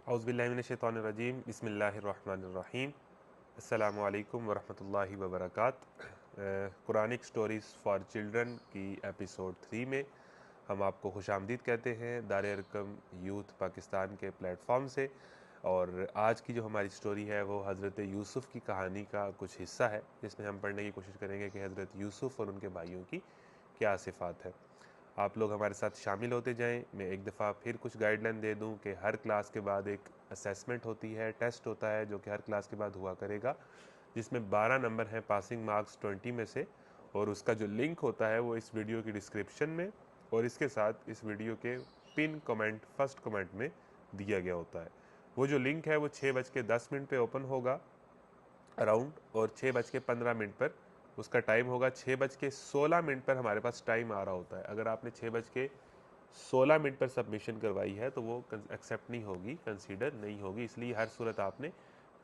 औज़ुबिल्लाहिमिनश्शैतानिर्रजीम बिस्मिल्लाहिर्रहमानिर्रहीम अस्सलामु अलैकुम वरहमतुल्लाहि वबरकातुहू। कुरानिक स्टोरीज़ फ़ॉर चिल्ड्रन की एपिसोड 3 में हम आपको खुशामदीद कहते हैं दार अरकम यूथ पाकिस्तान के प्लेटफॉर्म से। और आज की जो हमारी स्टोरी है वो हज़रत यूसुफ़ की कहानी का कुछ हिस्सा है, जिसमें हम पढ़ने की कोशिश करेंगे कि हज़रत यूसुफ़ और उनके भाइयों की क्या सिफ़ात है। आप लोग हमारे साथ शामिल होते जाएं। मैं एक दफ़ा फिर कुछ गाइडलाइन दे दूं कि हर क्लास के बाद एक असेसमेंट होती है, टेस्ट होता है जो कि हर क्लास के बाद हुआ करेगा, जिसमें 12 नंबर हैं, पासिंग मार्क्स 20 में से। और उसका जो लिंक होता है वो इस वीडियो की डिस्क्रिप्शन में और इसके साथ इस वीडियो के पिन कमेंट फर्स्ट कमेंट में दिया गया होता है। वो जो लिंक है वो 6:10 पे ओपन होगा अराउंड, और 6:15 पर उसका टाइम होगा। 6:16 पर हमारे पास टाइम आ रहा होता है। अगर आपने 6:16 पर सबमिशन करवाई है तो वो एक्सेप्ट नहीं होगी, कंसीडर नहीं होगी, इसलिए हर सूरत आपने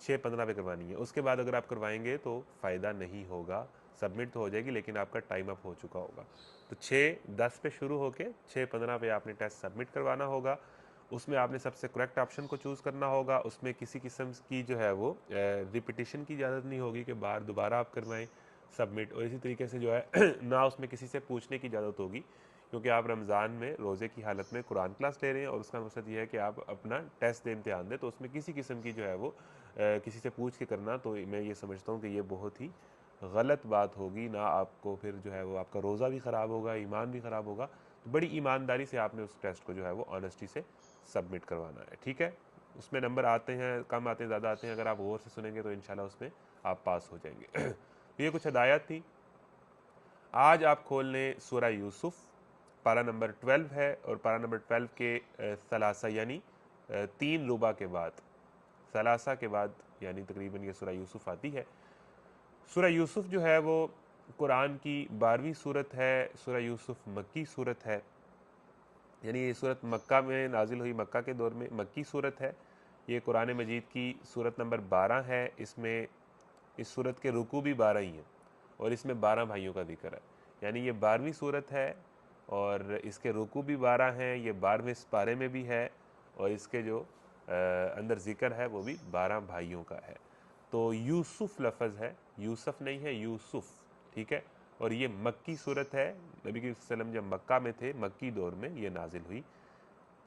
6:15 पे करवानी है। उसके बाद अगर आप करवाएंगे तो फ़ायदा नहीं होगा। सबमिट तो हो जाएगी लेकिन आपका टाइम अप हो चुका होगा। तो 6:10 पे शुरू होकर 6:15 पे आपने टेस्ट सबमिट करवाना होगा। उसमें आपने सबसे करेक्ट ऑप्शन को चूज़ करना होगा। उसमें किसी किस्म की जो है वो रिपीटिशन की इजाज़त नहीं होगी कि बार दोबारा आप करवाएं सबमिट। और इसी तरीके से जो है ना उसमें किसी से पूछने की इजाज़त होगी, क्योंकि आप रमज़ान में रोज़े की हालत में कुरान क्लास ले रहे हैं और उसका मकसद ये है कि आप अपना टेस्ट दे इम्तिहान दें। तो उसमें किसी किस्म की जो है वो किसी से पूछ के करना, तो मैं ये समझता हूँ कि ये बहुत ही गलत बात होगी। ना आपको फिर जो है वो आपका रोज़ा भी ख़राब होगा, ईमान भी ख़राब होगा। तो बड़ी ईमानदारी से आपने उस टेस्ट को जो है वो ऑनेस्टी से सबमिट करवाना है, ठीक है। उसमें नंबर आते हैं, कम आते हैं, ज़्यादा आते हैं, अगर आप गौर से सुनेंगे तो इंशाल्लाह उसमें आप पास हो जाएंगे। तो ये कुछ हदायत थी। आज आप खोल लें सूरह यूसुफ, पारा नंबर 12 है। और पारा नंबर 12 के सलासा यानी 3 रुबा के बाद, सलासा के बाद यानी तकरीबन ये सूरह यूसुफ आती है। सूरह यूसुफ जो है वो कुरान की 12वीं सूरत है। सूरह यूसुफ मक्की सूरत है, यानी ये सूरत मक्का में नाजिल हुई, मक्का के दौर में मक्की सूरत है। ये कुरान मजीद की सूरत नंबर 12 है। इसमें इस सूरत के रुकू भी 12 ही हैं और इसमें 12 भाइयों का जिक्र है, यानी ये 12वीं सूरत है। और इसके रुकू भी 12 हैं, ये 12वें पारे में भी है। और इसके जो अंदर जिक्र है वो भी 12 भाइयों का है। तो यूसुफ लफ्ज़ है, यूसुफ नहीं है, यूसुफ, ठीक है। और ये मक्की सूरत है। नबी के वसल्लम जब मक्का में थे, मक्की दौर में ये नाजिल हुई।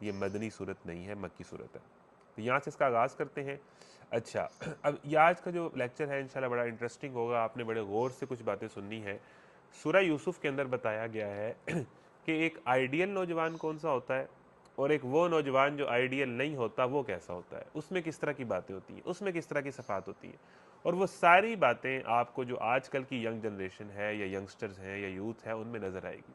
ये मदनी सूरत नहीं है, मक्की सूरत है। तो यहाँ से इसका आगाज़ करते हैं। अच्छा, अब ये आज का जो लेक्चर है इंशाल्लाह बड़ा इंटरेस्टिंग होगा। आपने बड़े गौर से कुछ बातें सुननी है। सूरह यूसुफ के अंदर बताया गया है कि एक आइडियल नौजवान कौन सा होता है और एक वो नौजवान जो आइडियल नहीं होता वो कैसा होता है, उसमें किस तरह की बातें होती हैं, उसमें किस तरह की सफ़ात होती है। और वो सारी बातें आपको जो आजकल की यंग जनरेशन है या यंगस्टर्स हैं या यूथ है उनमें नज़र आएगी।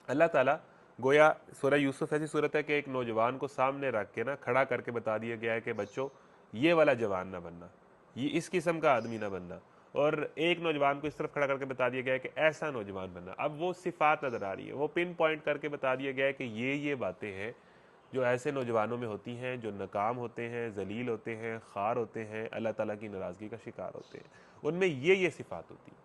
अल्लाह ताला गोया सूरह यूसुफ ऐसी सूरत है कि एक नौजवान को सामने रख के ना खड़ा करके बता दिया गया है कि बच्चों ये वाला जवान ना बनना, ये इस किस्म का आदमी ना बनना। और एक नौजवान को इस तरफ खड़ा करके बता दिया गया है कि ऐसा नौजवान बनना। अब वो सिफात नज़र आ रही है, वो पिन पॉइंट करके बता दिया गया है कि ये बातें हैं जो ऐसे नौजवानों में होती हैं जो नाकाम होते हैं, जलील होते हैं, खार होते हैं, अल्लाह ताला की नाराज़गी का शिकार होते हैं। उनमें ये सिफात होती है।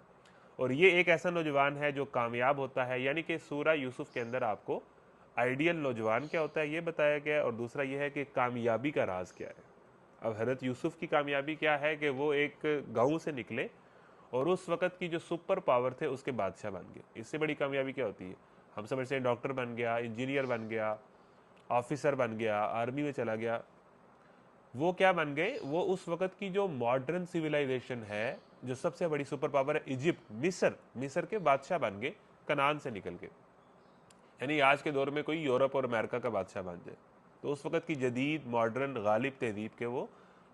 और ये एक ऐसा नौजवान है जो कामयाब होता है। यानी कि सूरह यूसुफ के अंदर आपको आइडियल नौजवान क्या होता है ये बताया गया है, और दूसरा ये है कि कामयाबी का राज क्या है। अब हज़रत यूसुफ की कामयाबी क्या है कि वो एक गांव से निकले और उस वक़्त की जो सुपर पावर थे उसके बादशाह बन गए। इससे बड़ी कामयाबी क्या होती है? हम समझते हैं डॉक्टर बन गया, इंजीनियर बन गया, ऑफिसर बन गया, आर्मी में चला गया। वो क्या बन गए? वो उस वक़्त की जो मॉडर्न सिविलाइजेशन है, जो सबसे बड़ी सुपर पावर है, इजिप्ट, मिस्र के बादशाह बन गए कनान से निकल के। यानी आज के दौर में कोई यूरोप और अमेरिका का बादशाह बन जाए तो उस वक़्त की जदीद मॉडर्न गालिब तहजीब के वो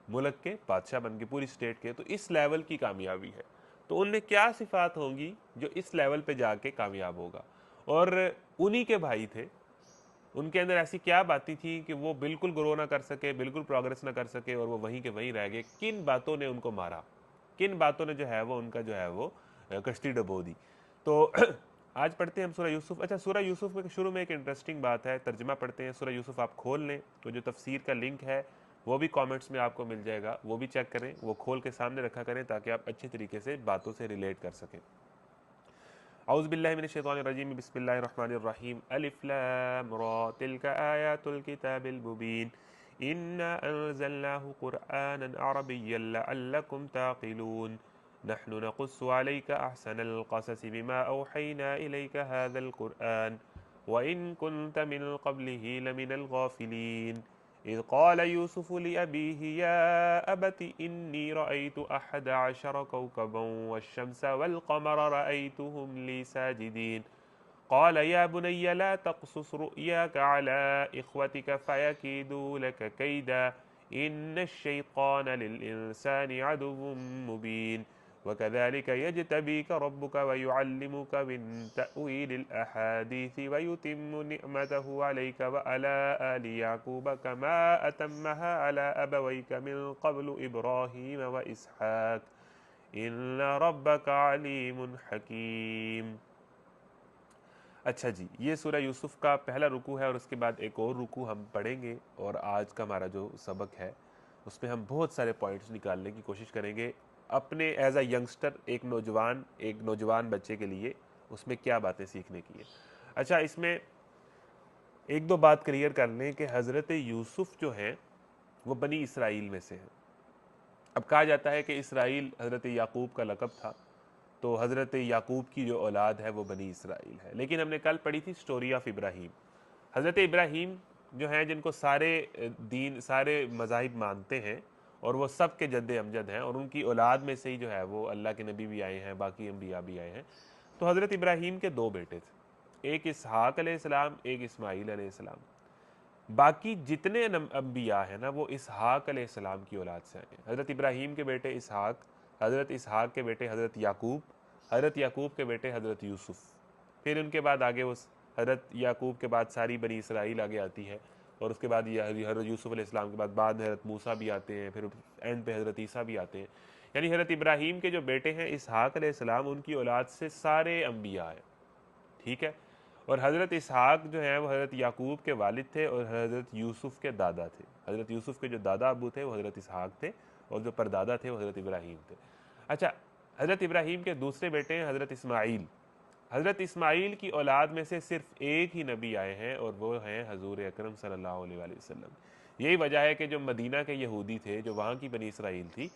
मुल्क के बादशाह बन गए, पूरी स्टेट के। तो इस लेवल की कामयाबी है। तो उनमें क्या सिफात होंगी जो इस लेवल पे जाके कामयाब होगा? और उन्हीं के भाई थे, उनके अंदर ऐसी क्या बातें थी कि वो बिल्कुल ग्रो ना कर सके, बिल्कुल प्रोग्रेस ना कर सके और वो वहीं के वहीं रह गए? किन बातों ने उनको मारा, किन बातों ने जो है वो उनका जो है वो कश्ती डबो दी? तो आज पढ़ते हैं हम सूरह यूसुफ। अच्छा, सूरह यूसुफ में शुरू में एक इंटरेस्टिंग बात है, तर्जमा पढ़ते हैं। सूरह यूसुफ आप खोल लें तो जो तफसीर का लिंक है वो भी कमेंट्स में आपको मिल जाएगा, वो भी चेक करें, वो खोल के सामने रखा करें ताकि आप अच्छे तरीके से बातों से रिलेट कर सकें। औज़ुबिल्लाहिमिनश्शैतानिर्रजीम बिस्मिल्लाहिर्रहमानिर्रहीम अलिफ लाम रा तिल्का आयातुल किताबिल मुबीन इन्ना अंज़लनाहु क़ुरआनन अरबिय्यन लअल्लकुम ताक़िलून नहनु नक़ुस्सु अलैका अहसनल क़ससि बिमा औहैना इलैका हाज़ल क़ुरआन व इन कुन्त मिन क़ब्लिही लमिनल गाफ़िलीन इज़ क़ाल यूसुफ़ लिअबीही या अबति इन्नी रअयतु अहद अशर कौकबन वश्शम्स वल्क़मर रअयतुहुम ली साजिदीन क़ाल या बुनय्य ला तक़सुस रुअयाक अला इख़्वतिक फ़यकीदू लक कैदा इन्नश्शैतान लिल-इंसानि अदुव्वुम मुबीन वकज़ालिक यज्तबीक रब्बुक वयुअल्लिमुक मिन तअवीलिल अहादीस वयुतिम्मु निअमतहु अलैक वअला आलि याक़ूब कमा अतम्महा अला अबवैक मिन क़ब्लु इब्राहीम व इसहाक़ इन्ना रब्बक अलीमुन हकीम। अच्छा जी, ये सूरह यूसुफ का पहला रुकू है और उसके बाद एक और रुकू हम पढ़ेंगे और आज का हमारा जो सबक है उसमें हम बहुत सारे पॉइंट्स निकालने की कोशिश करेंगे अपने एज अ यंगस्टर, एक नौजवान बच्चे के लिए उसमें क्या बातें सीखने की है। अच्छा, इसमें एक दो बात क्लियर कर लें कि हज़रत यूसुफ जो हैं वो बनी इसराइल में से हैं। अब कहा जाता है कि इसराइल हज़रत याकूब का लक़ब था, तो हज़रत याकूब की जो औलाद है वो बनी इसराइल है। लेकिन हमने कल पढ़ी थी स्टोरी ऑफ इब्राहीम। हज़रत इब्राहीम जो हैं जिनको सारे मज़ाहिब मानते हैं और वो सब के जद्द अमजद हैं और उनकी औलाद में से ही जो है वो अल्लाह के नबी भी आए हैं, बाकी अम्बिया भी आए हैं। तो हज़रत इब्राहीम के दो बेटे थे, एक इसहाक अलैहिस्सलाम, एक इस्माईल अलैहिस्सलाम। बाकी जितने अम्बिया हैं ना वो इसहाक अलैहिस्सलाम की औलाद से आए हैं। हज़रत इब्राहीम के बेटे इसहाक, हज़रत इसहाक के बेटे हज़रत याकूब, हज़रत याकूब के बेटे हज़रत यूसुफ, फिर उनके बाद आगे उस हज़रत याकूब के बाद सारी बनी इसराइल आगे आती है और उसके बाद हज़रत यूसुफ अलैहिस्सलाम के बाद में हज़रत मूसा भी आते हैं, फिर एंड पे हज़रत ईसा भी आते हैं। यानी हज़रत इब्राहीम के जो बेटे हैं इसहाक अलैहिस्सलाम, उनकी औलाद से सारे अम्बिया हैं, ठीक है। और हज़रत इसहाक जो हैं वो हज़रत याकूब के वालिद थे और हज़रत यूसुफ के दादा थे। हज़रत यूसुफ के जो दादा अबू थे वो हज़रत इसहाक थे और जो परदादा थे वो हज़रत इब्राहीम थे। अच्छा, हज़रत इब्राहीम के दूसरे बेटे हैं हज़रत इस्माईल। हज़रत इस्माईल की औलाद में से सिर्फ एक ही नबी आए हैं और वो हैं हजूर अकरम सल्लल्लाहु अलैहि वसल्लम। यही वजह है कि जो मदीना के यहूदी थे, जो वहाँ की बनी इसराइल थी,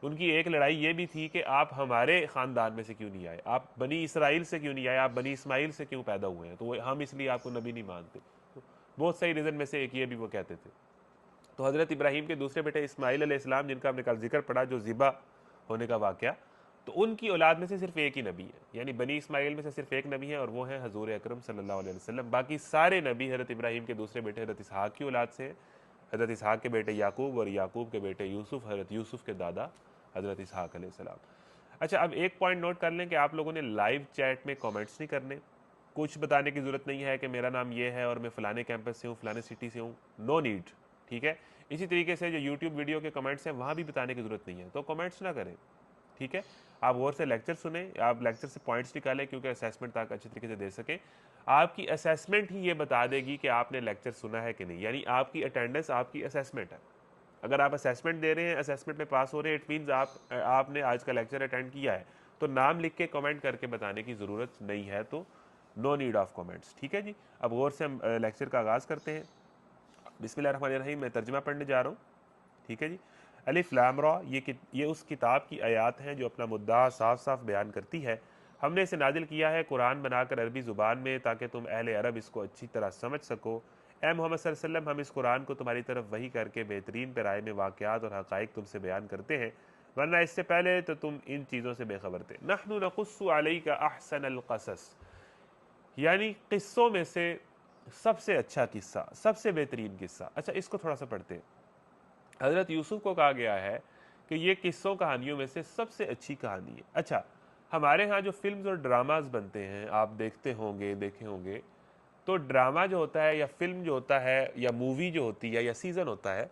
उनकी एक लड़ाई ये भी थी कि आप हमारे ख़ानदान में से क्यों नहीं आए, आप बनी इसराइल से क्यों नहीं आए, आप बनी इस्माइल से क्यों पैदा हुए हैं, तो हम इसलिए आपको नबी नहीं मानते। तो बहुत सही रीज़न में से एक ये भी वो कहते थे। तो हज़रत इब्राहीम के दूसरे बेटे इस्माईल अलैहिस्सलाम, जिनका हमने कल जिक्र पढ़ा, जो ज़िबा होने का वाक़या, तो उनकी औलाद में से सिर्फ एक ही नबी है, यानी बनी इस्माइल में से सिर्फ एक नबी है और वो है हजूर अकरम सल्लल्लाहु अलैहि वसल्लम। बाकी सारे नबी हज़रत इब्राहीम के दूसरे बेटे हज़रत इसहाक की औलाद से हैं। हज़रत इसहाक के बेटे याकूब और याकूब के बेटे यूसुफ, हज़रत यूसुफ के दादा हज़रत इसहाक अलैहिस्सलाम। अच्छा, अब एक पॉइंट नोट कर लें कि आप लोगों ने लाइव चैट में कमेंट्स नहीं करने, कुछ बताने की ज़रूरत नहीं है कि मेरा नाम ये है और मैं फ़लाने कैंपस से हूँ, फ़लाने सिटी से हूँ, नो नीड, ठीक है। इसी तरीके से जो यूट्यूब वीडियो के कमेंट्स हैं वहाँ भी बताने की ज़रूरत नहीं है, तो कमेंट्स ना करें, ठीक है। आप गौर से लेक्चर सुने, आप लेक्चर से पॉइंट्स निकालें क्योंकि असेसमेंट तक अच्छी तरीके से दे सकें। आपकी असेसमेंट ही ये बता देगी कि आपने लेक्चर सुना है कि नहीं, यानी आपकी अटेंडेंस आपकी असेसमेंट है। अगर आप असेसमेंट दे रहे हैं, असेसमेंट में पास हो रहे हैं, इट मीन्स आपने आज का लेक्चर अटेंड किया है। तो नाम लिख के कमेंट करके बताने की ज़रूरत नहीं है, तो नो नीड ऑफ कमेंट्स, ठीक है जी। अब गौर से हम लेक्चर का आगाज़ करते हैं। बिस्मिल्लाहिर्रहमानिर्रहीम, मैं तर्जुमा पढ़ने जा रहा हूँ, ठीक है जी। अलिफ लाम रा, ये उस किताब की आयात हैं जो अपना मुद्दा साफ साफ बयान करती है। हमने इसे नाजिल किया है कुरान बनाकर अरबी ज़ुबान में ताकि तुम अहले अरब इसको अच्छी तरह समझ सको। ए मोहम्मद सल्लल्लाहु अलैहि वसल्लम, हम इस कुरान को तुम्हारी तरफ वही करके बेहतरीन पैराए में वाक़यात और हक़ाइक़ तुमसे बयान करते हैं, वरना इससे पहले तो तुम इन चीज़ों से बेखबर थे। नहनु नक़ुस्सु अलैका अहसनल क़सस, यानी किस्सों में से सबसे अच्छा किस्सा, सबसे बेहतरीन किस्सा। अच्छा, इसको थोड़ा सा पढ़ते हैं। हज़रत यूसुफ को कहा गया है कि ये किस्सों कहानियों में से सबसे अच्छी कहानी है। अच्छा, हमारे यहाँ जो फिल्म्स और ड्रामाज बनते हैं, आप देखे होंगे, तो ड्रामा जो होता है या फिल्म जो होता है या मूवी जो होती है या सीज़न होता है,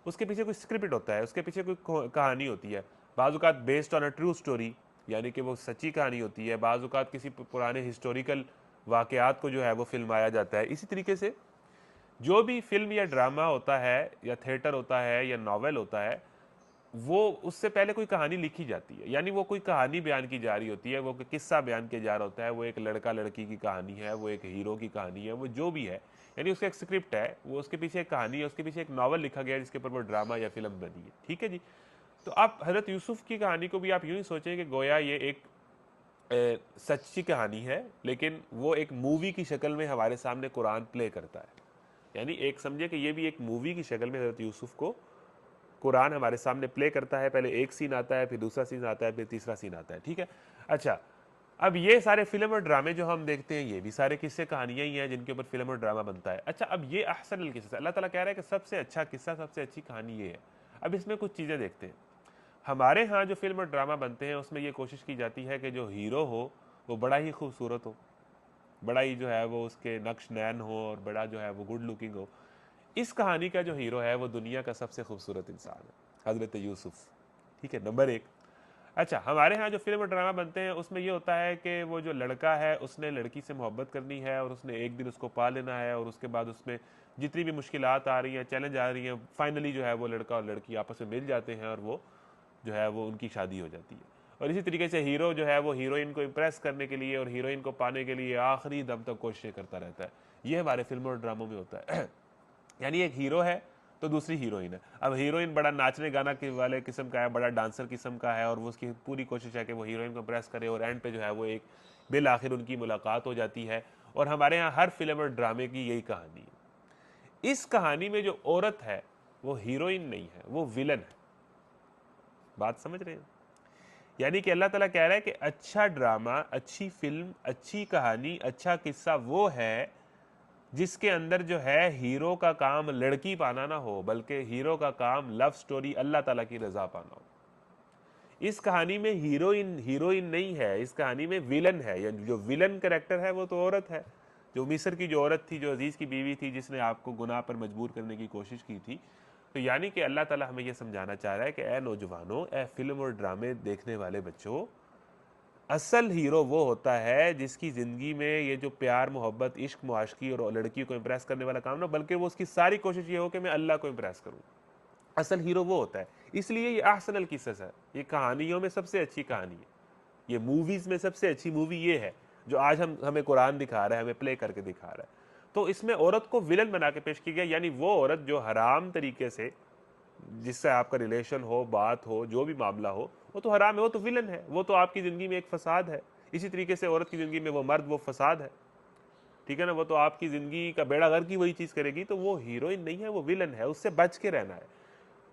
उसके पीछे कोई स्क्रिप्ट होता है, उसके पीछे कोई कहानी होती है। बाज़-औक़ात based on a true story, यानी कि वो सच्ची कहानी होती है। बाज़-औक़ात किसी पुराने हिस्टोरिकल वाक़यात को जो है वो फिल्माया जाता है। इसी तरीके से जो भी फिल्म या ड्रामा होता है या थिएटर होता है या नॉवेल होता है, वो उससे पहले कोई कहानी लिखी जाती है, यानी वो कोई कहानी बयान की जा रही होती है, वो कोई किस्सा बयान किया जा रहा होता है, वो एक लड़का लड़की की कहानी है, वो एक हीरो की कहानी है, वो जो भी है, यानी उसका एक स्क्रिप्ट है, वो उसके पीछे एक कहानी है, उसके पीछे एक नॉवल लिखा गया है जिसके ऊपर वो ड्रामा या फिल्म बनी है। ठीक है जी। तो आप हज़रत यूसुफ की कहानी को भी आप यूं ही सोचें कि गोया ये एक सच्ची कहानी है, लेकिन वो एक मूवी की शक्ल में हमारे सामने कुरान प्ले करता है। यानी एक समझे कि ये भी एक मूवी की शक्ल में हज़रत यूसुफ को कुरान हमारे सामने प्ले करता है। पहले एक सीन आता है, फिर दूसरा सीन आता है, फिर तीसरा सीन आता है। ठीक है। अच्छा, अब ये सारे फिल्म और ड्रामे जो हम देखते हैं, ये भी सारे किस्से कहानियां ही हैं जिनके ऊपर फिल्म और ड्रामा बनता है। अच्छा, अब ये अहसन किस्सा, अल्लाह ताला कह रहा है कि सबसे अच्छा किस्सा, सबसे अच्छी कहानी ये है। अब इसमें कुछ चीज़ें देखते हैं। हमारे यहाँ जो फिल्म और ड्रामा बनते हैं उसमें ये कोशिश की जाती है कि जो हीरो हो वो बड़ा ही खूबसूरत हो, बड़ा ही जो है वो उसके नक्श नैन हो और बड़ा जो है वो गुड लुकिंग हो। इस कहानी का जो हीरो है वो दुनिया का सबसे खूबसूरत इंसान है, हज़रत यूसुफ। ठीक है, नंबर एक। अच्छा, हमारे यहाँ जो फिल्म और ड्रामा बनते हैं उसमें ये होता है कि वो जो लड़का है उसने लड़की से मोहब्बत करनी है और उसने एक दिन उसको पा लेना है, और उसके बाद उसमें जितनी भी मुश्किलात आ रही हैं, चैलेंज आ रही हैं, फाइनली जो है वो लड़का और लड़की आपस में मिल जाते हैं और वो जो है वो उनकी शादी हो जाती है। और इसी तरीके से हीरो जो है वो हीरोइन को इम्प्रेस करने के लिए और हीरोइन को पाने के लिए आखिरी दम तक कोशिशें करता रहता है। ये हमारे फिल्मों और ड्रामों में होता है। यानी एक हीरो है तो दूसरी हीरोइन है। अब हीरोइन बड़ा नाचने गाना के वाले किस्म का है, बड़ा डांसर किस्म का है, और वो उसकी पूरी कोशिश है कि वो हीरोइन को इम्प्रेस करे, और एंड पे जो है वो एक बिल आखिर उनकी मुलाकात हो जाती है। और हमारे यहाँ हर फिल्म और ड्रामे की यही कहानी है। इस कहानी में जो औरत है वो हीरोइन नहीं है, वो विलन है। बात समझ रहे हैं? यानी कि अल्लाह ताला कह रहा है कि अच्छा ड्रामा, अच्छी फिल्म, अच्छी कहानी, अच्छा किस्सा वो है जिसके अंदर जो है हीरो का काम लड़की पाना ना हो, बल्कि हीरो का काम लव स्टोरी अल्लाह ताला की रजा पाना हो। इस कहानी में हीरोइन हीरोइन नहीं है, इस कहानी में विलन है। या जो विलन कैरेक्टर है वो तो औरत है, जो मिस्र की जो औरत थी, जो अजीज की बीवी थी, जिसने आपको गुनाह पर मजबूर करने की कोशिश की थी। तो यानी कि अल्लाह ताला हमें यह समझाना चाह रहा है कि ए नौजवानों, ए फिल्म और ड्रामे देखने वाले बच्चों, असल हीरो वो होता है जिसकी ज़िंदगी में ये जो प्यार मोहब्बत इश्क मुआशकी और लड़की को इम्प्रेस करने वाला काम ना, बल्कि वो उसकी सारी कोशिश ये हो कि मैं अल्लाह को इम्प्रेस करूं। असल हीरो वो होता है। इसलिए ये अहसनल किसस है, ये कहानियों में सबसे अच्छी कहानी है, ये मूवीज़ में सबसे अच्छी मूवी ये है जो आज हमें कुरान दिखा रहा है, हमें प्ले करके दिखा रहा है। तो इसमें औरत को विलन बना के पेश की गया, यानी वो औरत जो हराम तरीके से, जिससे आपका रिलेशन हो, बात हो, जो भी मामला हो, वो तो हराम है, वो तो विलन है, वो तो आपकी ज़िंदगी में एक फसाद है। इसी तरीके से औरत की ज़िंदगी में वो मर्द वो फसाद है। ठीक है ना, वो तो आपकी ज़िंदगी का बेड़ा गर्क की वही चीज़ करेगी। तो वो हीरोइन नहीं है, वो विलन है, उससे बच के रहना है।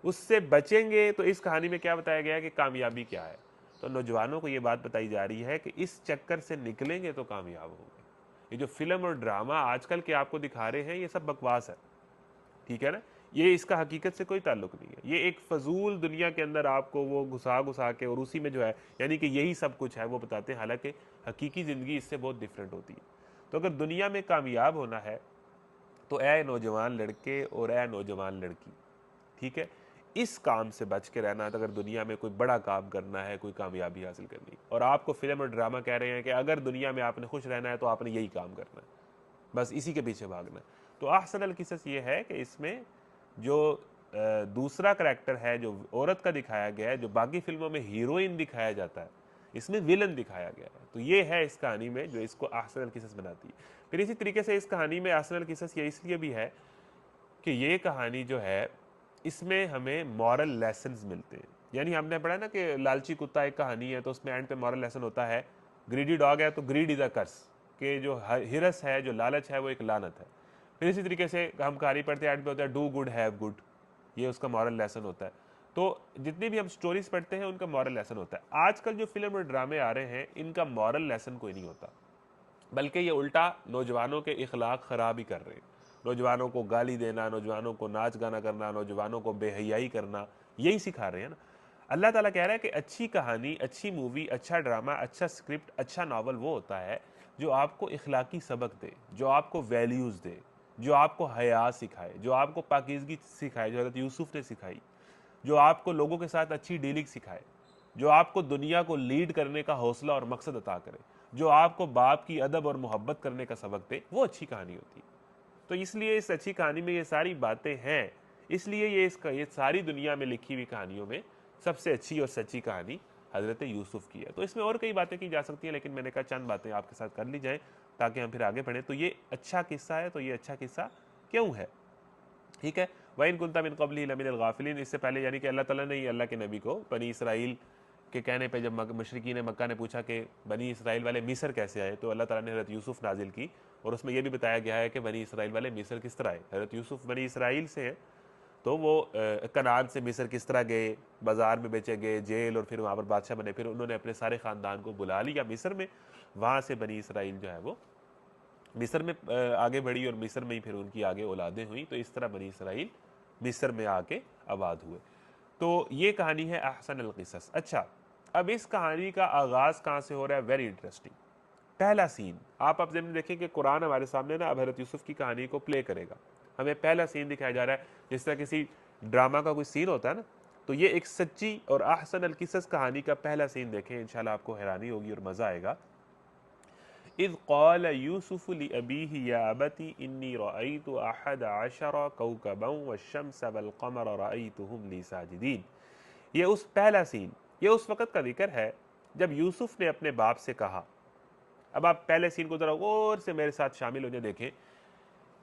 उससे बचेंगे तो इस कहानी में क्या बताया गया है कि कामयाबी क्या है। तो नौजवानों को ये बात बताई जा रही है कि इस चक्कर से निकलेंगे तो कामयाब होंगे। ये जो फिल्म और ड्रामा आजकल के आपको दिखा रहे हैं, ये सब बकवास है। ठीक है ना, ये इसका हकीकत से कोई ताल्लुक नहीं है। ये एक फजूल दुनिया के अंदर आपको वो घुसा घुसा के, और उसी में जो है यानी कि यही सब कुछ है वो बताते हैं, हालांकि हकीकी ज़िंदगी इससे बहुत डिफरेंट होती है। तो अगर दुनिया में कामयाब होना है तो ए नौजवान लड़के और ए नौजवान लड़की, ठीक है, इस काम से बच के रहना है। तो अगर दुनिया में कोई बड़ा काम करना है, कोई कामयाबी हासिल करनी, और आपको फिल्म और ड्रामा कह रहे हैं कि अगर दुनिया में आपने खुश रहना है तो आपने यही काम करना है, बस इसी के पीछे भागना है। तो अहसनल किसस ये है कि इसमें जो दूसरा करैक्टर है जो औरत का दिखाया गया है, जो बाकी फिल्मों में हीरोइन दिखाया जाता है, इसमें विलन दिखाया गया है। तो ये है इस कहानी में जो इसको अहसनल किसस बनाती है। फिर इसी तरीके से इस कहानी में अहसनल किसस ये इसलिए भी है कि ये कहानी जो है इसमें हमें मॉरल लेसन्स मिलते हैं। यानी हमने पढ़ा ना कि लालची कुत्ता एक कहानी है, तो उसमें एंड पे मॉरल लेसन होता है, ग्रीडी डॉग है तो ग्रीड इज अ कर्स, कि जो हिरस है, जो लालच है, वो एक लानत है। फिर इसी तरीके से हम कहानी पढ़ते हैं, एंड पे होता है डू गुड हैव गुड, ये उसका मॉरल लेसन होता है। तो जितनी भी हम स्टोरीज पढ़ते हैं उनका मॉरल लेसन होता है। आजकल जो फिल्म और ड्रामे आ रहे हैं इनका मॉरल लेसन कोई नहीं होता, बल्कि ये उल्टा नौजवानों के इखलाक ख़राब ही कर रहे हैं। नौजवानों को गाली देना, नौजवानों को नाच गाना करना, नौजवानों को बेहयाई करना, यही सिखा रहे हैं ना। अल्लाह ताला कह रहा है कि अच्छी कहानी, अच्छी मूवी, अच्छा ड्रामा, अच्छा स्क्रिप्ट, अच्छा नावल वो होता है जो आपको इखलाकी सबक दे, जो आपको वैल्यूज़ दे, जो आपको हया सिखाए, जो आपको पाकीज़गी सिखाए, जो हज़रत यूसुफ ने सिखाई, जो आपको लोगों के साथ अच्छी डीलिंग सिखाए, जो आपको दुनिया को लीड करने का हौसला और मकसद अता करे, जो आपको बाप की अदब और मोहब्बत करने का सबक दे, वो अच्छी कहानी होती है। तो इसलिए इस अच्छी कहानी में ये सारी बातें हैं। इसलिए ये सारी दुनिया में लिखी हुई कहानियों में सबसे अच्छी और सच्ची कहानी हज़रत यूसुफ की है। तो इसमें और कई बातें की जा सकती हैं, लेकिन मैंने कहा चंद बातें आपके साथ कर ली जाएं, ताकि हम फिर आगे बढ़ें। तो ये अच्छा किस्सा है, तो ये अच्छा किस्सा क्यों है? ठीक है, वइन कुंता मिन क़ब्लिही लमिनल गाफ़िलीन, इससे पहले यानी कि अल्लाह ताला ने ही अल्लाह के नबी को बनी इसराइल के कहने पे जब मुशरिकीन मक्का ने पूछा कि बनी इसराइल वाले मिस्र कैसे आए, तो अल्लाह ताला ने हज़रत यूसुफ नाजिल की और उसमें यह भी बताया गया है कि बनी इसराइल वाले मिस्र किस तरह आए। हज़रत यूसुफ बनी इसराइल से हैं, तो वो कनान से मिस्र किस तरह गए, बाज़ार में बेचे गए, जेल, और फिर वहाँ पर बादशाह बने, फिर उन्होंने अपने सारे ख़ानदान को बुला लिया मिस्र में, वहाँ से बनी इसराइल जो है वो मिस्र में आगे बढ़ी और मिस्र में ही फिर उनकी आगे औलादें हुई। तो इस तरह बनी इसराइल मिस्र में आके आबाद हुए। तो ये कहानी है अहसन अल क़िसस। अच्छा, अब इस कहानी का आगाज़ कहाँ से हो रहा है? Very interesting. पहला सीन आप जब देखें कि कुरान हमारे सामने ना अब हज़रत यूसुफ की कहानी को प्ले करेगा, हमें पहला सीन दिखाया जा रहा है। जिस तरह किसी ड्रामा का कोई सीन होता है ना, तो ये एक सच्ची और अहसन अल क़िसस कहानी का पहला सीन देखें, इंशाल्लाह आपको हैरानी होगी और मज़ा आएगा। इज़ क़ाल यूसुफ़ लिअबीही या अबती इन्नी रअयतु अहद अशरा कौकबन वश्शम्स वल्क़मर रअयतुहुम ली साजिदीन। ये उस पहला सीन, ये उस वक़्त का जिक्र है जब यूसुफ ने अपने बाप से कहा। अब आप पहले सीन को ज़रा गौर से मेरे साथ शामिल होने देखें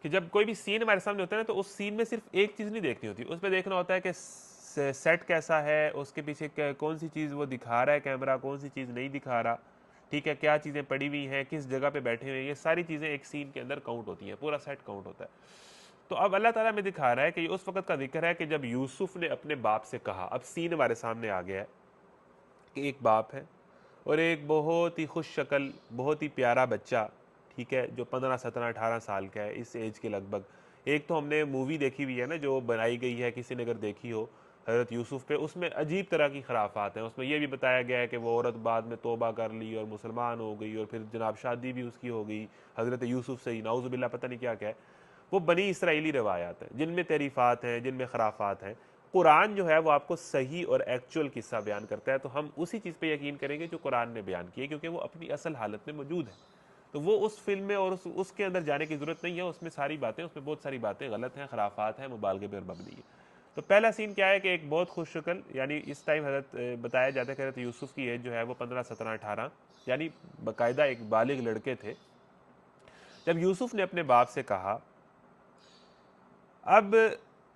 कि जब कोई भी सीन हमारे सामने होता है ना, तो उस सीन में सिर्फ एक चीज़ नहीं देखनी होती, उसमें देखना होता है कि सेट कैसा है, उसके पीछे कौन सी चीज़ वो दिखा रहा है कैमरा, कौन सी चीज़ नहीं दिखा रहा, ठीक है, क्या चीज़ें पड़ी हुई हैं, किस जगह पे बैठे हुए हैं, ये सारी चीज़ें एक सीन के अंदर काउंट होती हैं, पूरा सेट काउंट होता है। तो अब अल्लाह ताला में दिखा रहा है कि ये उस वक़्त का जिक्र है कि जब यूसुफ ने अपने बाप से कहा। अब सीन हमारे सामने आ गया है कि एक बाप है और एक बहुत ही खुश शक्ल, बहुत ही प्यारा बच्चा, ठीक है, जो 15, 17, 18 साल का है, इस एज के लगभग। एक तो हमने मूवी देखी हुई है ना, जो बनाई गई है, किसी ने अगर देखी हो हज़रत यूसुफ पे, उसमें अजीब तरह की खराफात हैं। उसमें यह भी बताया गया है कि वो औरत बाद में तौबा कर ली और मुसलमान हो गई और फिर जनाब शादी भी उसकी हो गई हज़रत यूसुफ से ही, नाउज़ुबिल्लाह, पता नहीं क्या क्या है। वो बनी इसराइली रवायात हैं जिनमें तरीफ़ात हैं, जिनमें खराफात हैं। कुरान जो है वो आपको सही और एक्चुअल किस्सा बयान करता है, तो हम उसी चीज़ पे यकीन करेंगे जो कुरान ने बयान किया, क्योंकि वो अपनी असल हालत में मौजूद है। तो वो उस फिल्म में और उसके अंदर जाने की ज़रूरत नहीं है। उसमें सारी बातें, उसमें बहुत सारी बातें गलत हैं, खराफात हैं, मुबालगे पर मबनी है। तो पहला सीन क्या है कि एक बहुत खुश शक्ल, यानी इस टाइम हज़रत बताया जाता है कि हज़रत यूसुफ की एज जो है वो 15, 17, 18, यानी बाकायदा एक बालिग लड़के थे। जब यूसुफ ने अपने बाप से कहा, अब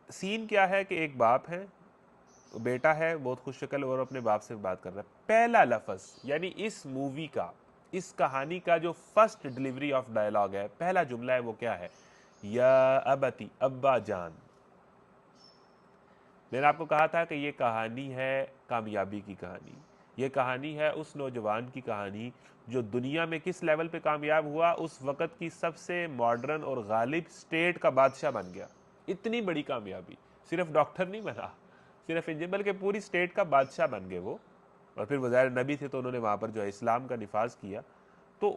सीन क्या है कि एक बाप है, बेटा है बहुत खुश शक्ल और अपने बाप से बात कर रहा है। पहला लफ्ज़, यानी इस मूवी का, इस कहानी का जो फर्स्ट डिलीवरी ऑफ डायलॉग है, पहला जुमला है, वो क्या है? या अबती, अब्बा जान। मैंने आपको कहा था कि ये कहानी है कामयाबी की कहानी। ये कहानी है उस नौजवान की कहानी जो दुनिया में किस लेवल पे कामयाब हुआ, उस वक़्त की सबसे मॉडर्न और गालिब स्टेट का बादशाह बन गया। इतनी बड़ी कामयाबी, सिर्फ डॉक्टर नहीं बना, सिर्फ इंजीनियर, बल्कि पूरी स्टेट का बादशाह बन गए वो। और फिर वज़ायर नबी थे, तो उन्होंने वहाँ पर जो है इस्लाम का निफाज किया। तो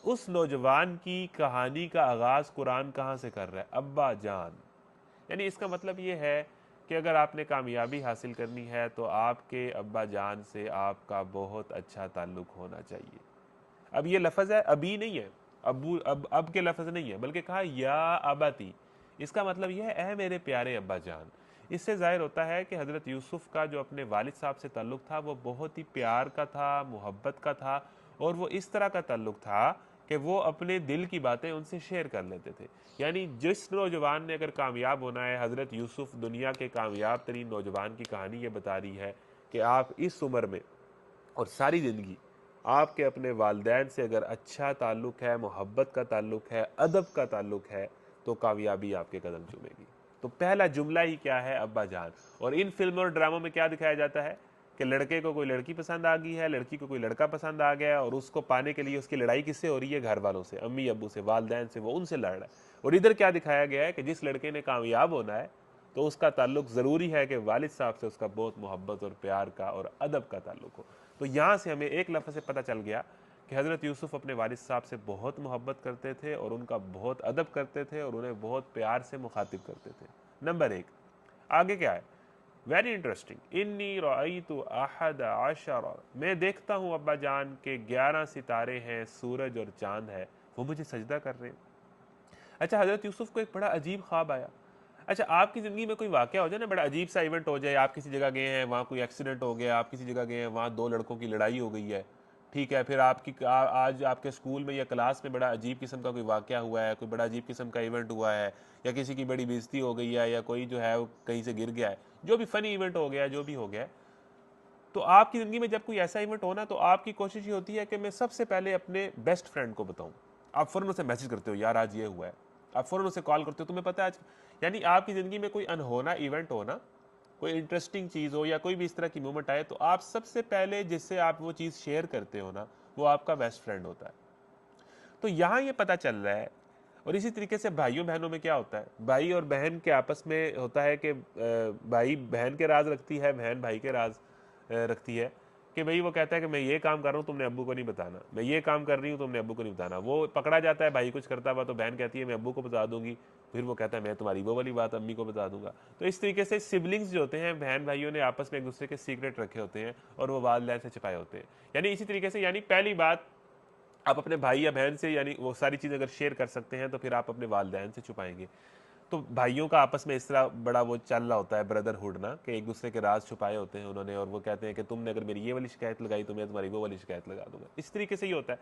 उस नौजवान की कहानी का आगाज़ कुरान कहाँ से कर रहा है? अब्बा जान। यानी इसका मतलब ये है कि अगर आपने कामयाबी हासिल करनी है तो आपके अब्बा जान से आपका बहुत अच्छा ताल्लुक़ होना चाहिए। अब ये लफ्ज़ है अभी नहीं है, अब के लफ्ज़ नहीं है, बल्कि कहा या अबाती। इसका मतलब यह है, ए मेरे प्यारे अब्बा जान। इससे ज़ाहिर होता है कि हज़रत यूसुफ का जो अपने वालिद साहब से ताल्लुक़ था वो बहुत ही प्यार का था, मोहब्बत का था, और वो इस तरह का ताल्लुक़ था कि वो अपने दिल की बातें उनसे शेयर कर लेते थे। यानी जिस नौजवान ने अगर कामयाब होना है, हज़रत यूसुफ दुनिया के कामयाब तरीन नौजवान की कहानी ये बता रही है कि आप इस उम्र में और सारी ज़िंदगी आपके अपने वालिदैन से अगर अच्छा ताल्लुक़ है, मोहब्बत का ताल्लुक़ है, अदब का ताल्लुक़ है, तो कामयाबी आपके कदम चूमेगी। तो पहला जुमला ही क्या है? अब्बा जान। और इन फिल्मों और ड्रामों में क्या दिखाया जाता है कि लड़के को कोई लड़की पसंद आ गई है, लड़की को कोई लड़का पसंद आ गया है, और उसको पाने के लिए उसकी लड़ाई किससे हो रही है? घर वालों से, अम्मी अब्बू से, वालिदैन से, वो उनसे लड़ रहा है। और इधर क्या दिखाया गया है कि जिस लड़के ने कामयाब होना है तो उसका ताल्लुक़ ज़रूरी है कि वालिद साहब से उसका बहुत मोहब्बत और प्यार का और अदब का ताल्लुक़ हो। तो यहाँ से हमें एक लफ्ज़ से पता चल गया कि हज़रत यूसुफ अपने वालिद साहब से बहुत मोहब्बत करते थे और उनका बहुत अदब करते थे और उन्हें बहुत प्यार से मुखातिब करते थे। नंबर एक, आगे क्या है? Very interesting. इन्नी रअयतु अहद अशरा, मैं देखता हूँ अब्बा जान के 11 सितारे हैं, सूरज और चांद है, वो मुझे सजदा कर रहे हैं। अच्छा, हज़रत यूसुफ को एक बड़ा अजीब ख्वाब आया। अच्छा, आपकी ज़िंदगी में कोई वाक़या हो जाए ना, बड़ा अजीब सा इवेंट हो जाए, आप किसी जगह गए हैं, वहाँ कोई एक्सीडेंट हो गया, आप किसी जगह गए हैं, वहाँ दो लड़कों की लड़ाई हो गई है, ठीक है, फिर आज आपके स्कूल में या क्लास में बड़ा अजीब किस्म का कोई वाक़या हुआ है, कोई बड़ा अजीब किस्म का इवेंट हुआ है, या किसी की बड़ी बेइज्जती हो गई है, या कोई जो है वो कहीं से गिर गया है, जो भी फ़नी इवेंट हो गया है, जो भी हो गया है, तो आपकी ज़िंदगी में जब कोई ऐसा इवेंट हो ना, तो आपकी कोशिश ये होती है कि मैं सबसे पहले अपने बेस्ट फ्रेंड को बताऊँ। आप फ़ौरन उसे मैसेज करते हो, यार आज ये हुआ है, आप फ़ौरन उसे कॉल करते हो, तुम्हें पता है आज, यानी आपकी ज़िंदगी में कोई अनहोना इवेंट हो ना, कोई इंटरेस्टिंग चीज़ हो या कोई भी इस तरह की मूवमेंट आए, तो आप सबसे पहले जिससे आप वो चीज़ शेयर करते हो ना, वो आपका बेस्ट फ्रेंड होता है। तो यहाँ ये पता चल रहा है, और इसी तरीके से भाइयों बहनों में क्या होता है, भाई और बहन के आपस में होता है कि भाई बहन के राज रखती है, बहन भाई के राज रखती है, कि भाई वो कहता है कि मैं ये काम कर रहा हूँ, तुमने अब्बू को नहीं बताना, मैं ये काम कर रही हूँ, तुमने अब्बू को नहीं बताना। वो पकड़ा जाता है, भाई कुछ करता हुआ, तो बहन कहती है मैं अब्बू को बता दूंगी, फिर वो कहता है मैं तुम्हारी वो वाली बात अम्मी को बता दूंगा। तो इस तरीके से सिबलिंग्स जो होते हैं, बहन भाइयों ने आपस में एक दूसरे के सीक्रेट रखे होते हैं, और वो वालिदैन से छिपाए होते हैं। यानी इसी तरीके से, यानी पहली बात, आप अपने भाई या बहन से यानी वो सारी चीज़ अगर शेयर कर सकते हैं, तो फिर आप अपने वालिदैन से छुपाएंगे। तो भाइयों का आपस में इस तरह बड़ा वो चल रहा होता है, ब्रदरहुड ना, कि एक दूसरे के राज छुपाए होते हैं उन्होंने, और वो कहते हैं कि तुमने अगर मेरी ये वाली शिकायत लगाई तो मैं तुम्हारी वो वाली शिकायत लगा दूंगा। इस तरीके से ही होता है।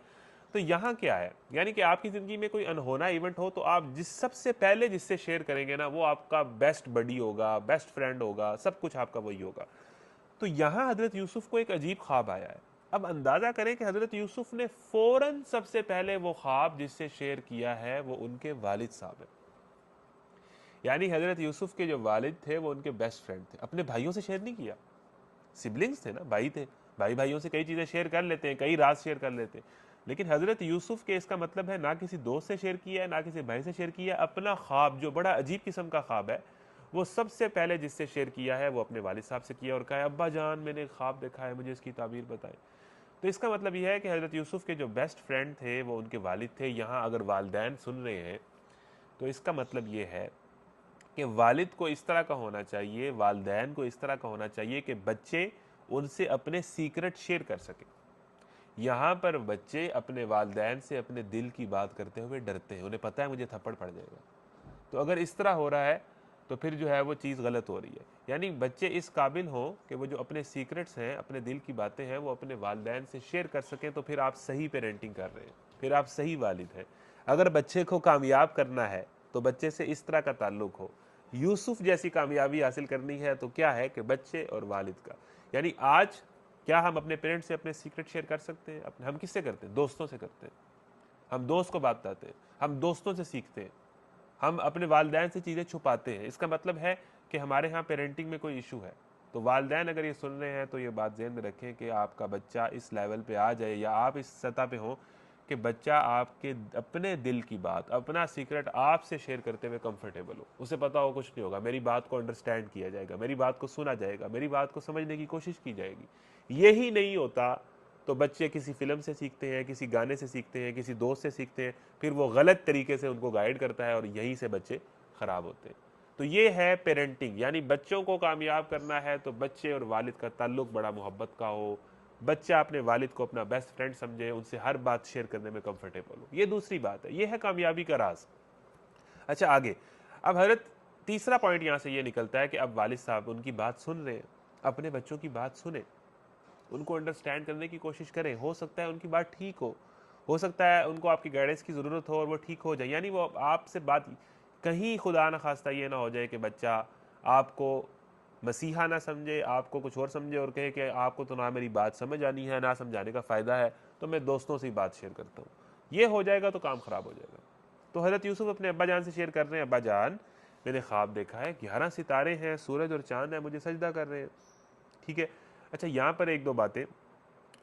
तो यहाँ क्या है, यानी कि आपकी ज़िंदगी में कोई अनहोना इवेंट हो, तो आप जिस सबसे पहले जिससे शेयर करेंगे ना, वो आपका बेस्ट बडी होगा, बेस्ट फ्रेंड होगा, सब कुछ आपका वही होगा। तो यहाँ हजरत यूसुफ को एक अजीब ख्वाब आया है। अब अंदाजा करें कि हजरत यूसुफ ने फौरन सबसे पहले वो ख्वाब जिससे शेयर किया है, वो उनके वालिद साहब है। यानी हजरत यूसुफ के जो वालिद थे वो उनके बेस्ट फ्रेंड थे। अपने भाइयों से शेयर नहीं किया, सिबलिंग्स थे ना, भाई थे, भाई भाइयों से कई चीज़ें शेयर कर लेते हैं, कई राज शेयर कर लेते हैं, लेकिन हजरत यूसुफ के इसका मतलब है ना किसी दोस्त से शेयर किया है, ना किसी भाई से शेयर किया है। अपना ख्वाब जो बड़ा अजीब किस्म का ख्वाब है, वो सबसे पहले जिससे शेयर किया है वो अपने वालिद साहब से किया, और कहा है अब्बा जान मैंने ख्वाब देखा है, मुझे इसकी ताबीर बताएं। तो इसका मतलब यह है कि हजरत यूसुफ के जो बेस्ट फ्रेंड थे वो उनके वालिद थे। यहाँ अगर वालिदैन सुन रहे हैं, तो इसका मतलब ये है कि वालिद को इस तरह का होना चाहिए, वालिदैन को इस तरह का होना चाहिए कि बच्चे उनसे अपने सीक्रेट शेयर कर सकें। यहाँ पर बच्चे अपने वालिदैन से अपने दिल की बात करते हुए डरते हैं, उन्हें पता है मुझे थप्पड़ पड़ जाएगा। तो अगर इस तरह हो रहा है, तो फिर जो है वो चीज़ गलत हो रही है। यानी बच्चे इस काबिल हों कि वो जो अपने सीक्रेट्स हैं, अपने दिल की बातें हैं, वो अपने वालिदैन से शेयर कर सकें, तो फिर आप सही पेरेंटिंग कर रहे हैं, फिर आप सही वालिद हैं। अगर बच्चे को कामयाब करना है, तो बच्चे से इस तरह का ताल्लुक हो। यूसुफ जैसी कामयाबी हासिल करनी है, तो क्या है कि बच्चे और वालिद का, यानी आज क्या हम अपने पेरेंट्स से अपने सीक्रेट शेयर कर सकते हैं? अपने हम किससे करते हैं? दोस्तों से करते हैं। हम दोस्त को बात बताते हैं, हम दोस्तों से सीखते हैं, हम अपने वालिदैन से चीज़ें छुपाते हैं। इसका मतलब है कि हमारे यहाँ पेरेंटिंग में कोई इशू है। तो वालिदैन अगर ये सुन रहे हैं, तो ये बात ज़हन में रखें कि आपका बच्चा इस लेवल पे आ जाए, या आप इस सतह पे हो कि बच्चा आपके अपने दिल की बात, अपना सीक्रेट आपसे शेयर करते हुए कंफर्टेबल हो। उसे पता हो कुछ नहीं होगा, मेरी बात को अंडरस्टैंड किया जाएगा, मेरी बात को सुना जाएगा, मेरी बात को समझने की कोशिश की जाएगी। यही नहीं होता, तो बच्चे किसी फिल्म से सीखते हैं, किसी गाने से सीखते हैं, किसी दोस्त से सीखते हैं, फिर वो गलत तरीके से उनको गाइड करता है, और यहीं से बच्चे खराब होते हैं। तो ये है पेरेंटिंग। यानी बच्चों को कामयाब करना है, तो बच्चे और वालिद का ताल्लुक बड़ा मोहब्बत का हो, बच्चा अपने वालिद को अपना बेस्ट फ्रेंड समझे, उनसे हर बात शेयर करने में कंफर्टेबल हो। ये दूसरी बात है, ये है कामयाबी का राज। अच्छा आगे, अब हजरत तीसरा पॉइंट यहाँ से ये निकलता है कि अब वालिद साहब उनकी बात सुन रहे हैं, अपने बच्चों की बात सुने, उनको अंडरस्टैंड करने की कोशिश करें। हो सकता है उनकी बात ठीक हो सकता है उनको आपकी गाइडेंस की ज़रूरत हो और वो ठीक हो जाए। यानी वो आपसे बात, कहीं खुदा न खास्ता ये ना हो जाए कि बच्चा आपको मसीहा ना समझे, आपको कुछ और समझे, और कहे कि आपको तो ना मेरी बात समझ आनी है, ना समझाने का फ़ायदा है, तो मैं दोस्तों से ही बात शेयर करता हूँ। ये हो जाएगा तो काम ख़राब हो जाएगा। तो हज़रत यूसुफ अपने अब्बा जान से शेयर कर रहे हैं, अब्बा जान मैंने ख्वाब देखा है, 11 सितारे हैं, सूरज और चांद है, मुझे सजदा कर रहे हैं। ठीक है। अच्छा यहाँ पर एक दो बातें,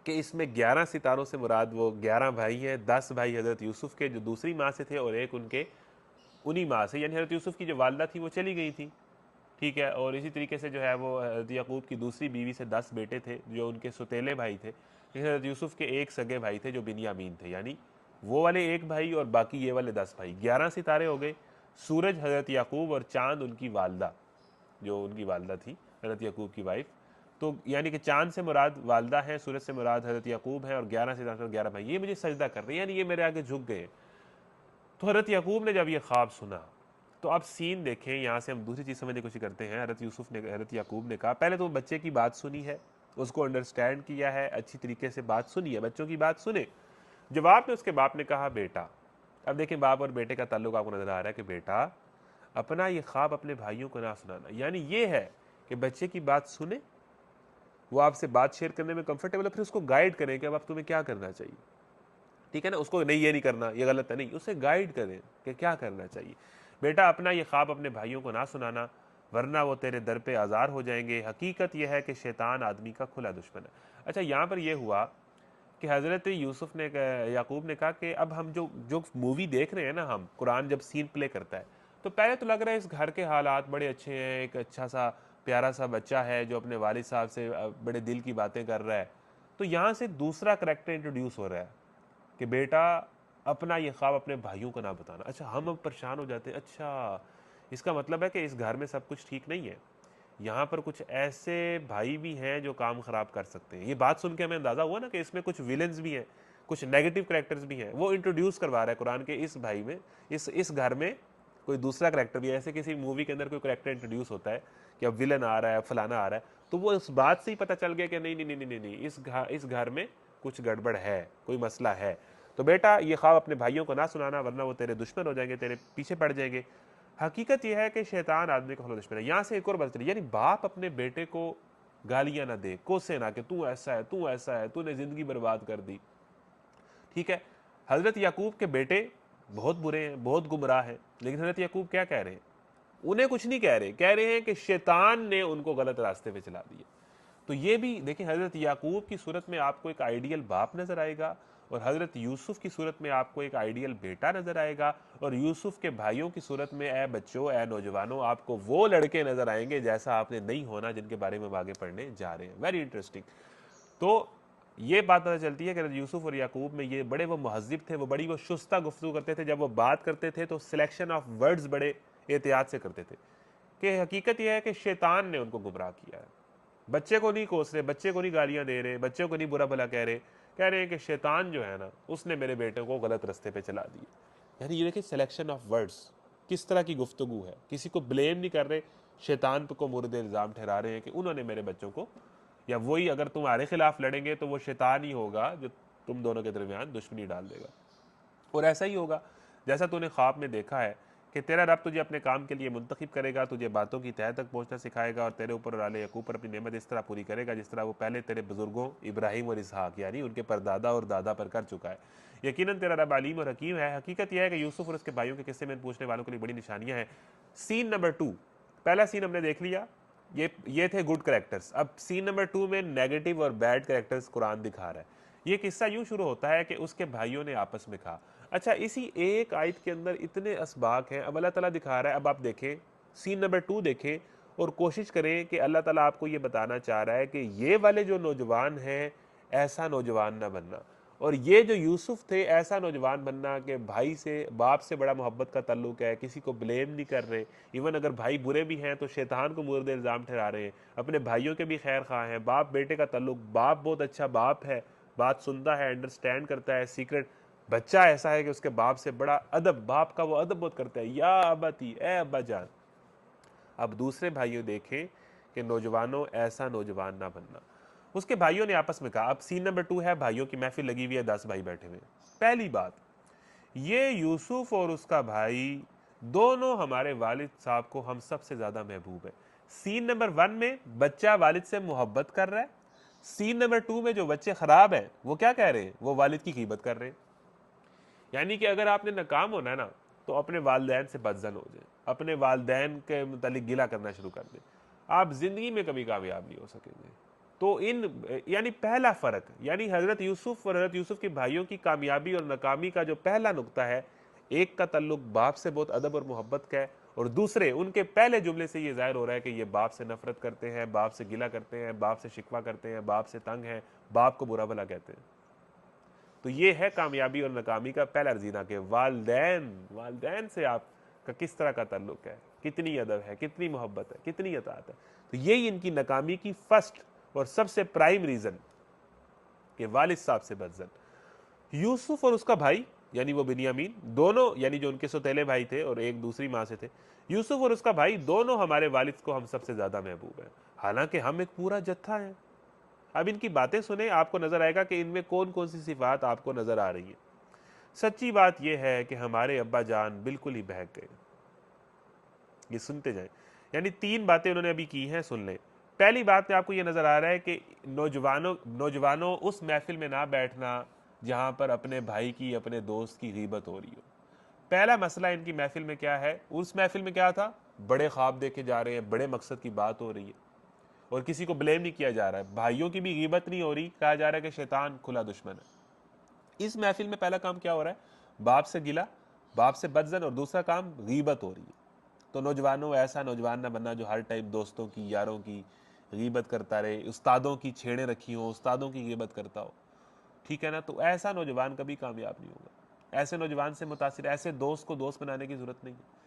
कि इसमें 11 सितारों से मुराद वो 11 भाई हैं, 10 भाई हज़रत यूसुफ के जो दूसरी माँ से थे, और एक उनके उन्हीं माँ से, यानी हज़रत यूसुफ की जो वालदा थी वो चली गई थी। ठीक है। और इसी तरीके से जो है वो हज़रत याकूब की दूसरी बीवी से 10 बेटे थे जो उनके सुतेले भाई थे। लेकिन हज़रत यूसुफ के एक सगे भाई थे जो बिन्यामीन थे, यानी वो वाले एक भाई और बाकी ये वाले 10 भाई। 11 सितारे हो गए। सूरज हज़रत याकूब और चांद उनकी वालदा, जो उनकी वालदा थी हज़रत याकूब की वाइफ। तो यानी कि चांद से मुराद वालदा है, सूरज से मुराद हज़रत याकूब है, और 11 सितारे और 11 भाई, ये मुझे सजदा कर रहे हैं, यानी ये मेरे आगे झुक गए। तो हज़रत याकूब ने जब ये ख्वाब सुना, तो आप सीन देखें, यहाँ से हम दूसरी चीज़ समझने की कोशिश करते हैं। हज़रत यूसुफ ने, हज़रत याकूब ने कहा, पहले तो बच्चे की बात सुनी है, उसको अंडरस्टैंड किया है, अच्छी तरीके से बात सुनी है, बच्चों की बात सुने। जवाब में उसके बाप ने कहा बेटा, अब देखिए बाप और बेटे का ताल्लुक आपको नजर आ रहा है कि बेटा अपना ये ख्वाब अपने भाइयों को ना सुनाना, यानी ये है कि बच्चे की बात सुने, वो आपसे बात शेयर करने में कंफर्टेबल है, फिर उसको गाइड करें कि अब आप तुम्हें क्या करना चाहिए, ठीक है ना। उसको नहीं ये नहीं करना, ये गलत है, नहीं, उसे गाइड करें कि क्या करना चाहिए। बेटा अपना ये ख्वाब अपने भाइयों को ना सुनाना, वरना वो तेरे दर पे आज़ार हो जाएंगे। हकीकत यह है कि शैतान आदमी का खुला दुश्मन है। अच्छा, यहाँ पर यह हुआ कि हज़रत यूसुफ ने, याकूब ने कहा कि अब हम जो जो मूवी देख रहे हैं ना, हम कुरान जब सीन प्ले करता है तो पहले तो लग रहा है इस घर के हालात बड़े अच्छे हैं, एक अच्छा सा प्यारा सा बच्चा है जो अपने वालिद साहब से बड़े दिल की बातें कर रहा है। तो यहाँ से दूसरा करेक्टर इंट्रोड्यूस हो रहा है कि बेटा अपना ये ख्वाब अपने भाइयों को ना बताना। अच्छा, हम अब परेशान हो जाते हैं, अच्छा इसका मतलब है कि इस घर में सब कुछ ठीक नहीं है, यहाँ पर कुछ ऐसे भाई भी हैं जो काम खराब कर सकते हैं। ये बात सुन के हमें अंदाजा हुआ ना कि इसमें कुछ विलेंस भी हैं, कुछ नेगेटिव करेक्टर्स भी हैं। वो इंट्रोड्यूस करवा रहा है कुरान के इस भाई में, इस घर में कोई दूसरा करेक्टर भी है। ऐसे किसी मूवी के अंदर कोई करेक्टर इंट्रोड्यूस होता है कि अब विलन आ रहा है, फलाना आ रहा है, तो वो उस बात से ही पता चल गया कि नहीं नहीं नहीं नहीं नहीं, इस घर में कुछ गड़बड़ है, कोई मसला है। तो बेटा ये ख्वाब अपने भाइयों को ना सुनाना, वरना वो तेरे दुश्मन हो जाएंगे, तेरे पीछे पड़ जाएंगे। हकीकत यह है कि शैतान आदमी का खुला दुश्मन है। यहाँ से एक और बात चली, यानी बाप अपने बेटे को गालियां ना दे, कोसे ना कि तू ऐसा है, तू ऐसा है, तूने जिंदगी बर्बाद कर दी, ठीक है। हजरत याकूब के बेटे बहुत बुरे हैं, बहुत गुमराह हैं, लेकिन हजरत याकूब क्या कह रहे हैं? उन्हें कुछ नहीं कह रहे, कह रहे हैं कि शैतान ने उनको गलत रास्ते पे चला दिया। तो ये भी देखिए, हजरत याकूब की सूरत में आपको एक आइडियल बाप नजर आएगा, और हजरत यूसुफ की सूरत में आपको एक आइडियल बेटा नजर आएगा, और यूसुफ के भाइयों की सूरत में ए बच्चों, ए नौजवानों, आपको वो लड़के नजर आएंगे जैसा आपने नहीं होना, जिनके बारे में हम आगे पढ़ने जा रहे हैं। Very interesting. तो ये बात पता चलती है कि यूसुफ और याकूब में ये बड़े वो महज़िब थे, वो बड़ी वो शुस्ता गुफ्तगू करते थे। जब वो बात करते थे तो सिलेक्शन ऑफ वर्ड्स बड़े एहतियात से करते थे। कि हकीकत यह है कि शैतान ने उनको गुमराह किया है। बच्चे को नहीं कोस रहे, बच्चे को नहीं गालियां दे रहे, बच्चे को नहीं बुरा भला कह रहे, कह रहे हैं कि शैतान जो है ना, उसने मेरे बेटे को गलत रास्ते पे चला दिया। यानी ये देखिए सिलेक्शन ऑफ वर्ड्स, किस तरह की गुफ्तगू है। किसी को ब्लेम नहीं कर रहे, शैतान को मुर्द इल्ज़ाम ठहरा रहे हैं कि उन्होंने मेरे बच्चों को, या वही अगर तुम्हारे खिलाफ लड़ेंगे तो वो शैतान ही होगा जो तुम दोनों के दरमियान दुश्मनी डाल देगा। और ऐसा ही होगा जैसा तूने ख्वाब में देखा है कि तेरा रब तुझे अपने काम के लिए मुंतखब करेगा, तुझे बातों की तह तक पहुंचना सिखाएगा, और तेरे ऊपर और आले याकूब पर अपनी नेमत इस तरह पूरी करेगा जिस तरह वो पहले तेरे बुजुर्गों इब्राहिम और इसहाक यानी उनके परदादा और दादा पर कर चुका है। यकीनन तेरा रब अलीम और हकीम है। हकीकत यह है कि यूसुफ और उसके भाइयों के किस्से में पूछने वालों के लिए बड़ी निशानियां हैं। सीन नंबर 2, पहला सीन हमने देख लिया, ये थे गुड करेक्टर्स। अब सीन नंबर 2 में नेगेटिव और बैड करेक्टर्स कुरान दिखा रहा है। ये किस्सा यूं शुरू होता है कि उसके भाइयों ने आपस में कहा। अच्छा, इसी एक आयत के अंदर इतने असबाक हैं। अब अल्लाह ताला दिखा रहा है, अब आप देखें सीन नंबर 2 देखें और कोशिश करें कि अल्लाह ताला आपको ये बताना चाह रहा है कि ये वाले जो नौजवान हैं, ऐसा नौजवान ना बनना, और ये जो यूसुफ थे ऐसा नौजवान बनना कि भाई से, बाप से बड़ा मोहब्बत का ताल्लुक है, किसी को ब्लेम नहीं कर रहे। इवन अगर भाई बुरे भी हैं तो शैतान को मुर्द इल्ज़ाम ठहरा रहे हैं, अपने भाइयों के भी खैर खा हैं। बाप बेटे का ताल्लुक, बाप बहुत अच्छा बाप है, बात सुनता है, अंडरस्टैंड करता है सीक्रेट। बच्चा ऐसा है कि उसके बाप से बड़ा अदब, बाप का वो अदब बहुत करता है, या अबती, ए अब्बा जान। अब दूसरे भाइयों देखें कि नौजवानों ऐसा नौजवान ना बनना। उसके भाइयों ने आपस में कहा, अब सीन नंबर 2 है, भाइयों की महफिल लगी हुई है, 10 भाई बैठे हुए। पहली बात, ये यूसुफ और उसका भाई दोनों हमारे वालिद साहब को हम सबसे ज्यादा महबूब है। सीन नंबर 1 में बच्चा वालिद से मोहब्बत कर रहा है, सीन नंबर 2 में जो बच्चे खराब हैं वो क्या कह रहे हैं, वो वालिद की कीमत कर रहे हैं। यानी कि अगर आपने नाकाम होना है ना, तो अपने वालदैन से बदजन हो जाए, अपने वालदैन के मुतालिक गिला करना शुरू कर दें, आप जिंदगी में कभी कामयाब नहीं हो सकेंगे। तो यानी पहला फर्क, यानी हजरत यूसुफ और हजरत यूसुफ के भाइयों की कामयाबी और नाकामी का जो पहला नुक्ता है, एक का ताल्लुक बाप से बहुत अदब और मोहब्बत का है, और दूसरे उनके पहले जुमले से ये जाहिर हो रहा है कि ये बाप से नफरत करते हैं, बाप से गिला करते हैं, बाप से शिकवा करते हैं, बाप से तंग हैं, बाप को बुरा भला कहते हैं। तो ये है कामयाबी और नाकामी का पहला रजीना के वालदैन से आपका किस तरह का ताल्लुक है, कितनी अदब है, कितनी मोहब्बत है, कितनी अतात है। तो यही इनकी नाकामी की फर्स्ट और सबसे प्राइम रीजन कि वालिद साहब से बदजन। यूसुफ और उसका भाई यानी वो बिन्यामीन, दोनों यानी जो उनके सौतेले भाई थे और एक दूसरी माँ से थे, यूसुफ और उसका भाई दोनों हमारे वालिद को हम सबसे ज्यादा महबूब हैं। हालांकि हम एक पूरा जत्था है, अब इनकी बातें सुने, आपको नजर आएगा कि इनमें कौन कौन सी सिफात आपको नजर आ रही है। सच्ची बात यह है कि हमारे अब्बा जान बिल्कुल ही बहक गए। ये सुनते जाएं, यानी 3 बातें उन्होंने अभी की हैं, सुन लें। पहली बात में आपको ये नजर आ रहा है कि नौजवानों उस महफिल में ना बैठना जहां पर अपने भाई की, अपने दोस्त की गीबत हो रही हो। पहला मसला इनकी महफिल में क्या है? उस महफिल में क्या था? बड़े ख्वाब देखे जा रहे हैं, बड़े मकसद की बात हो रही है और किसी को ब्लेम नहीं किया जा रहा है, भाइयों की भी गीबत नहीं हो रही, कहा जा रहा है कि शैतान खुला दुश्मन है। इस महफिल में पहला काम क्या हो रहा है? बाप से गिला, बाप से बदजन, और दूसरा काम गीबत हो रही है। तो नौजवानों, ऐसा नौजवान ना बनना जो हर टाइम दोस्तों की, यारों की गीबत करता रहे, उस्तादों की छेड़े रखी हो, उस्तादों की गीबत करता हो, ठीक है ना? तो ऐसा नौजवान कभी कामयाब नहीं होगा। ऐसे नौजवान से मुतासिर, ऐसे दोस्त को दोस्त बनाने की जरूरत नहीं है।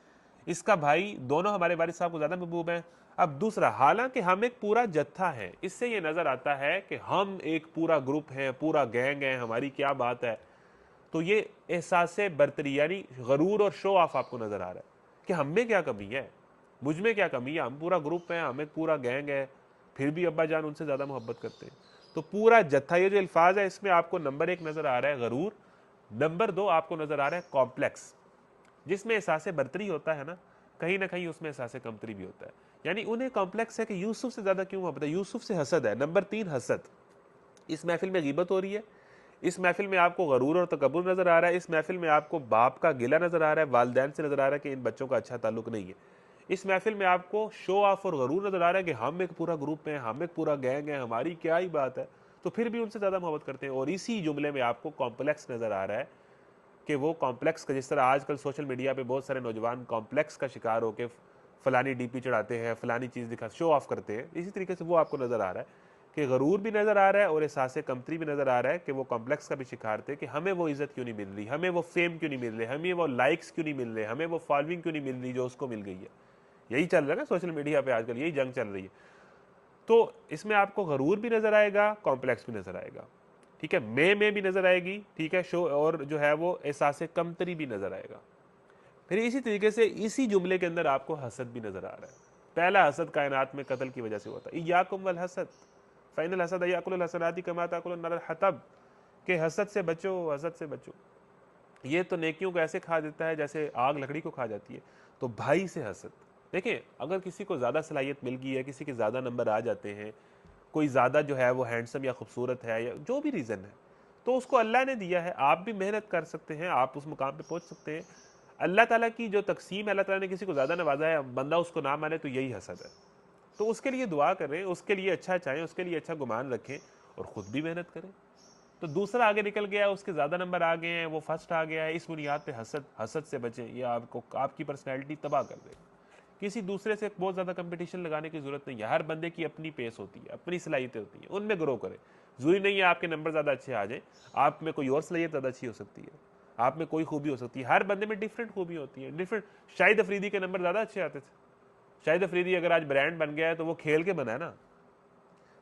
इसका भाई, दोनों हमारे वालिद साहब को ज्यादा महबूब हैं। अब दूसरा, हालांकि हम एक पूरा जत्था है, इससे ये नजर आता है कि हम एक पूरा ग्रुप है, पूरा गैंग है, हमारी क्या बात है। तो ये एहसास बर्तरी यानी गरूर और शो ऑफ आपको नजर आ रहा है कि हम में क्या कमी है, मुझ में क्या कमी है, हम पूरा ग्रुप है, हम एक पूरा गैंग है, फिर भी अब्बा जान उनसे ज्यादा मोहब्बत करते हैं। तो पूरा जत्था, ये जो अल्फाज है, इसमें आपको नंबर 1 नजर आ रहा है गरूर, नंबर 2 आपको नजर आ रहा है कॉम्प्लेक्स। जिसमें एहसास बर्तरी होता है ना कहीं उसमें एहसास कमतरी भी होता है। यानी उन्हें कॉम्प्लेक्स है कि यूसुफ से ज्यादा क्यों मोहब्बत है, यूसुफ से हसद है। नंबर 3 हसद। इस महफिल में गीबत हो रही है, इस महफिल में आपको गरूर और तकब्बुर नजर आ रहा है, इस महफिल में आपको बाप का गिला नजर आ रहा है, वालिदैन से नजर आ रहा है कि इन बच्चों का अच्छा ताल्लुक नहीं है। इस महफिल में आपको शो ऑफ और गरूर नजर आ रहा है कि हम एक पूरा ग्रुप है, हम एक पूरा गैंग है, हमारी क्या ही बात है, तो फिर भी उनसे ज्यादा मोहब्बत करते हैं। और इसी जुमले में आपको कॉम्प्लेक्स नजर आ रहा है कि वो कॉम्प्लेक्स का, जिस तरह आजकल सोशल मीडिया पे बहुत सारे नौजवान कॉम्प्लेक्स का शिकार होकर फलानी डीपी चढ़ाते हैं, फलानी चीज़ दिखा शो ऑफ करते हैं, इसी तरीके से वो आपको नज़र आ रहा है कि गरूर भी नज़र आ रहा है और एहसास कमतरी भी नज़र आ रहा है कि वो कॉम्प्लेक्स का भी शिकार थे कि हमें वो इज्जत क्यों नहीं मिल रही, हमें वो फेम क्यों नहीं मिल रही, हमें वो लाइक्स क्यों नहीं मिल रहे, हमें वो फॉलोइंग क्यों नहीं मिल रही जो उसको मिल गई है। यही चल रहा है ना सोशल मीडिया पे आजकल, यही जंग चल रही है। तो इसमें आपको गरूर भी नज़र आएगा, कॉम्प्लेक्स भी नज़र आएगा, ठीक है, में भी नजर आएगी, ठीक है, शो, और जो है वो एहसास कमतरी भी नजर आएगा। फिर इसी तरीके से इसी जुमले के अंदर आपको हसद भी नजर आ रहा है। पहला हसद कायनात में कत्ल की वजह से होता है, इय्याकुम वल हसद फाइनल हसद याकुलुल हसनाती कमा ताकुलुन नार हतब, के हसद से बचो, हसद से बचो। ये तो नेकियों को ऐसे खा देता है जैसे आग लकड़ी को खा जाती है। तो भाई से हसद, देखिए अगर किसी को ज़्यादा सलाहियत मिल गई है, किसी के ज़्यादा नंबर आ जाते हैं, कोई ज़्यादा जो है वो हैंडसम या खूबसूरत है या जो भी रीज़न है, तो उसको अल्लाह ने दिया है, आप भी मेहनत कर सकते हैं, आप उस मुकाम पे पहुंच सकते हैं। अल्लाह ताला की जो तकसीम है, अल्लाह ताला ने किसी को ज़्यादा नवाजा है, बंदा उसको ना माने तो यही हसद है। तो उसके लिए दुआ करें, उसके लिए अच्छा चाहें, उसके लिए अच्छा गुमान रखें और ख़ुद भी मेहनत करें। तो दूसरा आगे निकल गया, उसके ज़्यादा नंबर आ गए हैं, वो फर्स्ट आ गया है, इस बुनियाद पे हसद से बचें, ये आपको आपकी पर्सनैलिटी तबाह कर दे। किसी दूसरे से बहुत ज़्यादा कंपटीशन लगाने की जरूरत नहीं है। हर बंदे की अपनी पेस होती है, अपनी सलाहियतें होती हैं, उनमें ग्रो करें। जरूरी नहीं है आपके नंबर ज़्यादा अच्छे आ जाएं, आप में कोई और सलाहियत ज़्यादा अच्छी हो सकती है, आप में कोई खूबी हो सकती है, हर बंदे में डिफरेंट खूबी होती है, डिफरेंट। शाहिद अफरीदी के नंबर ज़्यादा अच्छे आते थे। शाहिद अफरीदी अगर आज ब्रांड बन गया है तो वो खेल के बना है ना।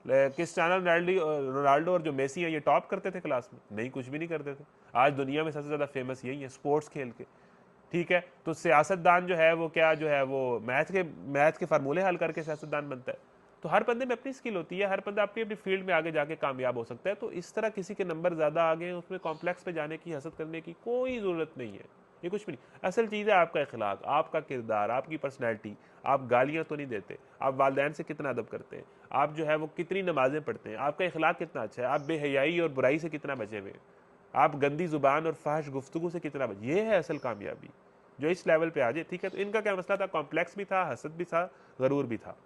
क्रिस्टियानो रोनाल्डो और जो मेसी है, ये टॉप करते थे क्लास में? नहीं, कुछ भी नहीं करते थे। आज दुनिया में सबसे ज़्यादा फेमस यही है, स्पोर्ट्स खेल के, ठीक है। तो सियासतदान जो है वो क्या, जो है वो मैथ के फार्मूले हल करके सियासतदान बनता है। तो हर बंदे में अपनी स्किल होती है, हर बंदा अपनी अपनी फील्ड में आगे जाके कामयाब हो सकता है। तो इस तरह किसी के नंबर ज़्यादा आ गए उसमें कॉम्प्लेक्स पे जाने की, हसद करने की कोई ज़रूरत नहीं है। ये कुछ भी नहीं, असल चीज़ है आपका अखलाक, आपका किरदार, आपकी पर्सनैलिटी। आप गालियाँ तो नहीं देते, आप वालिदैन से कितना अदब करते हैं, आप जो है वो कितनी नमाजें पढ़ते हैं, आपका अखलाक कितना अच्छा है, आप बेहयाई और बुराई से कितना बचे हुए हैं, आप गंदी जुबान और फाहश गुफ्तगू से कितना बचे। ये है असल कामयाबी जो इस लेवल पे आ जाए, ठीक है। तो इनका क्या मसला था? कॉम्प्लेक्स भी था, हसद भी था, गरूर भी था।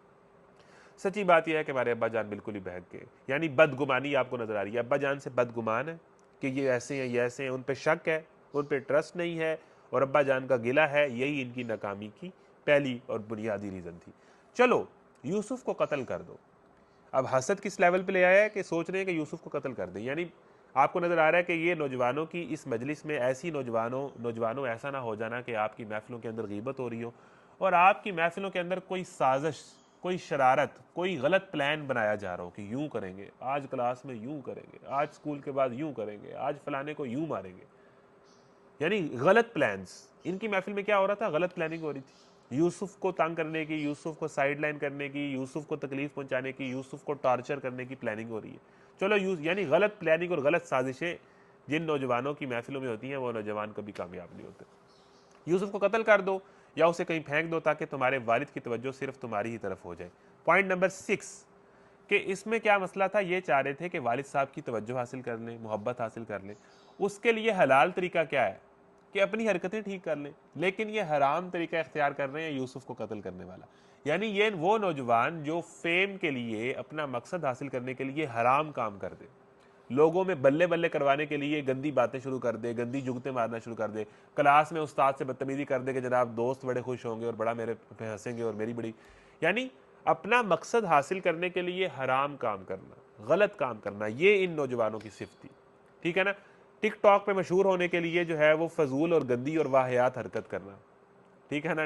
सच्ची बात यह है कि हमारे अब्बा जान बिल्कुल ही बहक गए, यानी बदगुमानी आपको नजर आ रही है। अब्बा जान से बदगुमान है कि ये ऐसे हैं, ये ऐसे हैं, उन पे शक है, उन पे ट्रस्ट नहीं है, और अब्बा जान का गिला है। यही इनकी नाकामी की पहली और बुनियादी रीज़न थी। चलो, यूसुफ को कत्ल कर दो। अब हसद किस लेवल पे ले आया है कि सोच रहे हैं कि यूसुफ को कत्ल कर दें। यानी आपको नज़र आ रहा है कि ये नौजवानों की इस मजलिस में ऐसी नौजवानों ऐसा ना हो जाना कि आपकी महफिलों के अंदर गीबत हो रही हो और आपकी महफिलों के अंदर कोई साजिश, कोई शरारत, कोई गलत प्लान बनाया जा रहा हो कि यूं करेंगे, आज क्लास में यूं करेंगे, आज स्कूल के बाद यूं करेंगे, आज फलाने को यूं मारेंगे। यानी गलत प्लान्स। इनकी महफिल में क्या हो रहा था? गलत प्लानिंग हो रही थी। यूसुफ को तंग करने की, यूसुफ को साइड लाइन करने की, यूसुफ को तकलीफ पहुंचाने की, यूसुफ को टॉर्चर करने की प्लानिंग हो रही है। चलो यानी गलत प्लानिंग और गलत साजिशें जिन नौजवानों की महफिलों में होती हैं वो नौजवान कभी कामयाब नहीं होते। यूसुफ को कत्ल कर दो या उसे कहीं फेंक दो ताकि तुम्हारे वालिद की तवज्जो सिर्फ तुम्हारी ही तरफ हो जाए। पॉइंट नंबर 6 कि इसमें क्या मसला था, ये चाह रहे थे कि वालिद साहब की तवज्जो हासिल कर लें, मोहब्बत हासिल कर लें। उसके लिए हलाल तरीका क्या है कि अपनी हरकतें ठीक कर लें, लेकिन ये हराम तरीका इख्तियार कर रहे हैं यूसुफ को कत्ल करने वाला। यानी ये वो नौजवान जो फेम के लिए, अपना मकसद हासिल करने के लिए हराम काम कर दे, लोगों में बल्ले बल्ले करवाने के लिए गंदी बातें शुरू कर दे, गंदी जुगतें मारना शुरू कर दे, क्लास में उस्ताद से बदतमीजी कर दे कि जनाब दोस्त बड़े खुश होंगे और बड़ा मेरे पे हंसेंगे और मेरी बड़ी, यानी अपना मकसद हासिल करने के लिए हराम काम करना, गलत काम करना, ये इन नौजवानों की सिफ्त थी। ठीक है ना। टिकटॉक पे मशहूर होने के लिए जो है वो फजूल और गंदी और वाहियात हरकत करना, ठीक है ना,